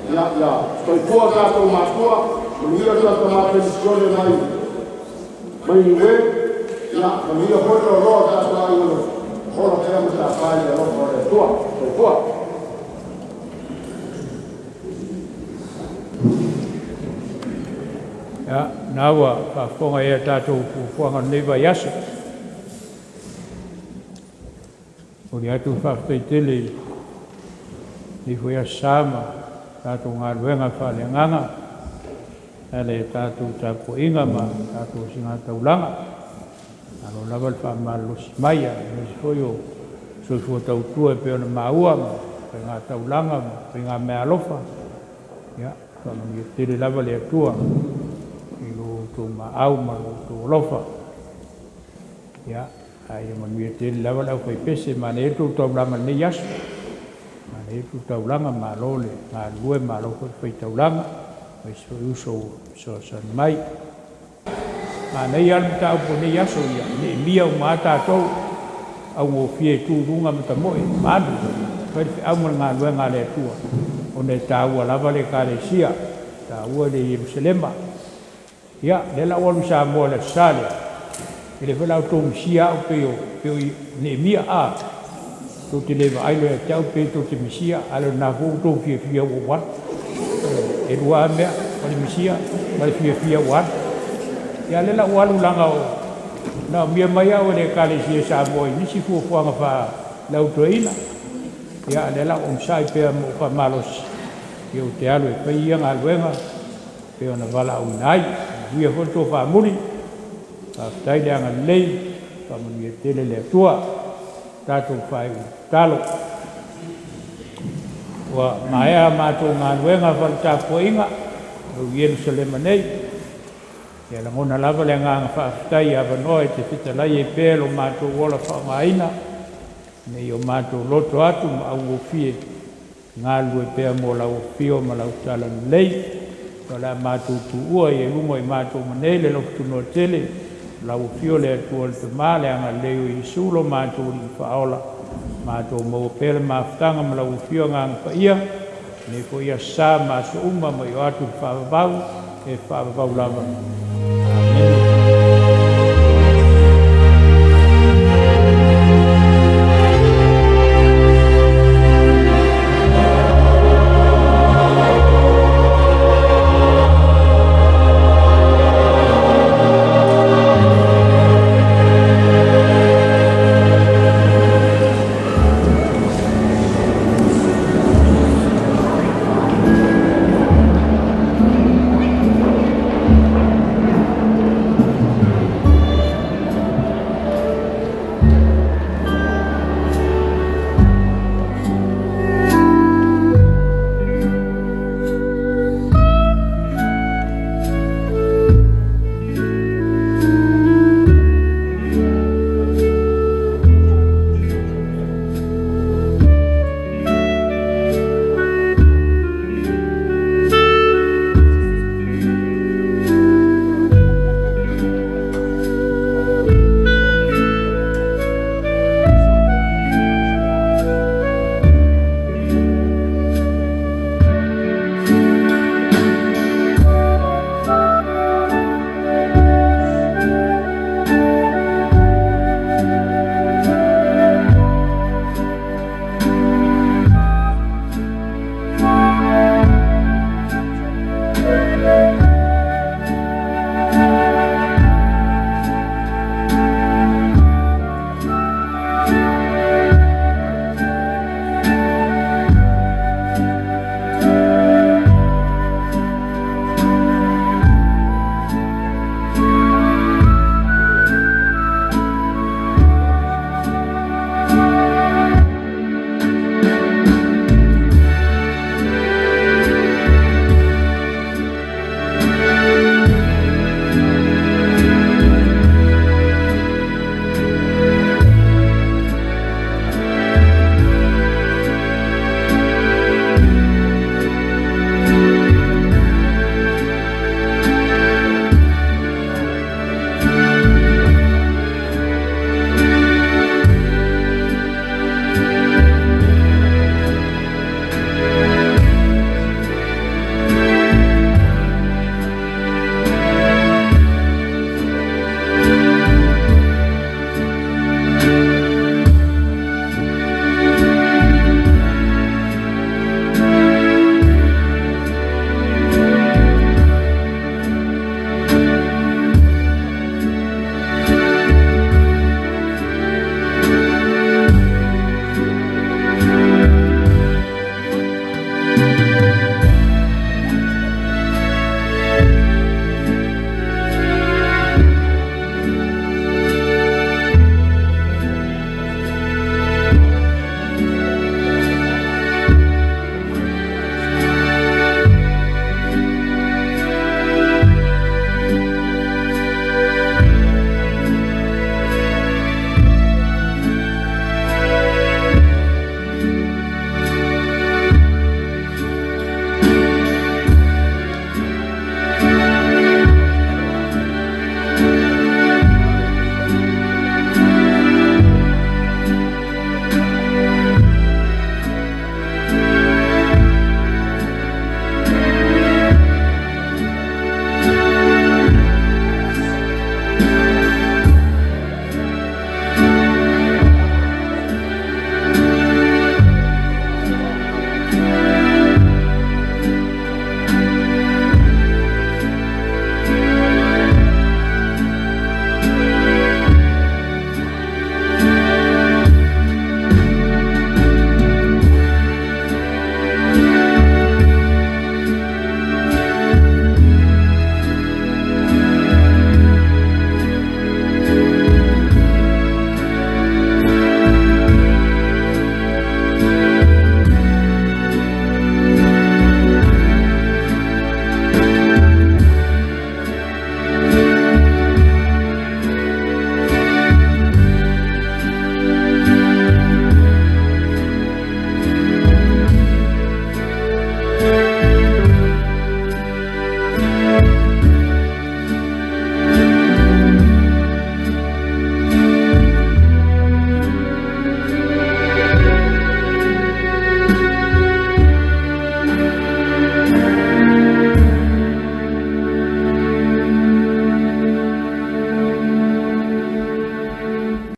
ya sto fuo stato Mātū mira stato ma pensione mai we ya mira porto lo stato ai no ora che am sta fai lo por tua sto fuo ya nawa ka fonga e tātou fuanga neva yasa. O ni atu whakteitele ni fuia sama tātou ngā ruenga whaleanganga ele tātou tāpo inga ma tātou singa taulanga alo lawal whamalosi maia ni soyo soifua tautua e peona maua ma pe ngā taulanga ma pe ngā mea alofa ya Whamanuiatele lava le atua i Lotu ma'au ma Lotu olofa. Ia, ai manuiatele lava le Aufa'i pese ma le etu taulanga nei asu. Ma le etu taulanga ma lo le ngā lue ma lo Faitaulaga mai so sani mai. Ma nei alu tau po nei aso ia, Neemia o mātātou au ngō fie tūrunga mata moe, mādu, Faife'au ma ngā lue ngā le atua. O ne tāua lava le kāresia, tāua le Yerusalema. Ia, le la walu sa moa le sale, ele whelau tō misia o peo Neemia a, tō te lewa ailo e tau pe tō te misia, alo nā kou tō fia o wat, e rua mea, wale misia, wale fia wat. Ia le la walu langa o, na mia mai au le kāresia sa moa i nisi fuafuanga wha Liuteine. Ia le la sai pea mo wha malos, i Aotearoa e whaia ngā luenga, pea na wala au nai, huia whoto wha muri, whaftai le anga lei, whamanuiatele le atua, tātou whai talo. Wa maea mātou ngā luenga whalitapua inga, o Yerusalema nei, ia la ngona lava le ngā whaftai a wanoa e te whitalai e pēlo mātou wola whamaina, nei o mātou loto atu ma au o fie ngā lue pēa mō lau fio ma lau tala lei, ka la mātou tuua i e lungo i mātou manei le lotu no tele, lau fio le atua le te mā le anga leo i sulo mātou li whaola, mātou mō pēle māwhtanga ma lau fio ngā ngawhaia, ne ko ia sā mātou uma ma i o atu whaavavau, e whaavavau lava.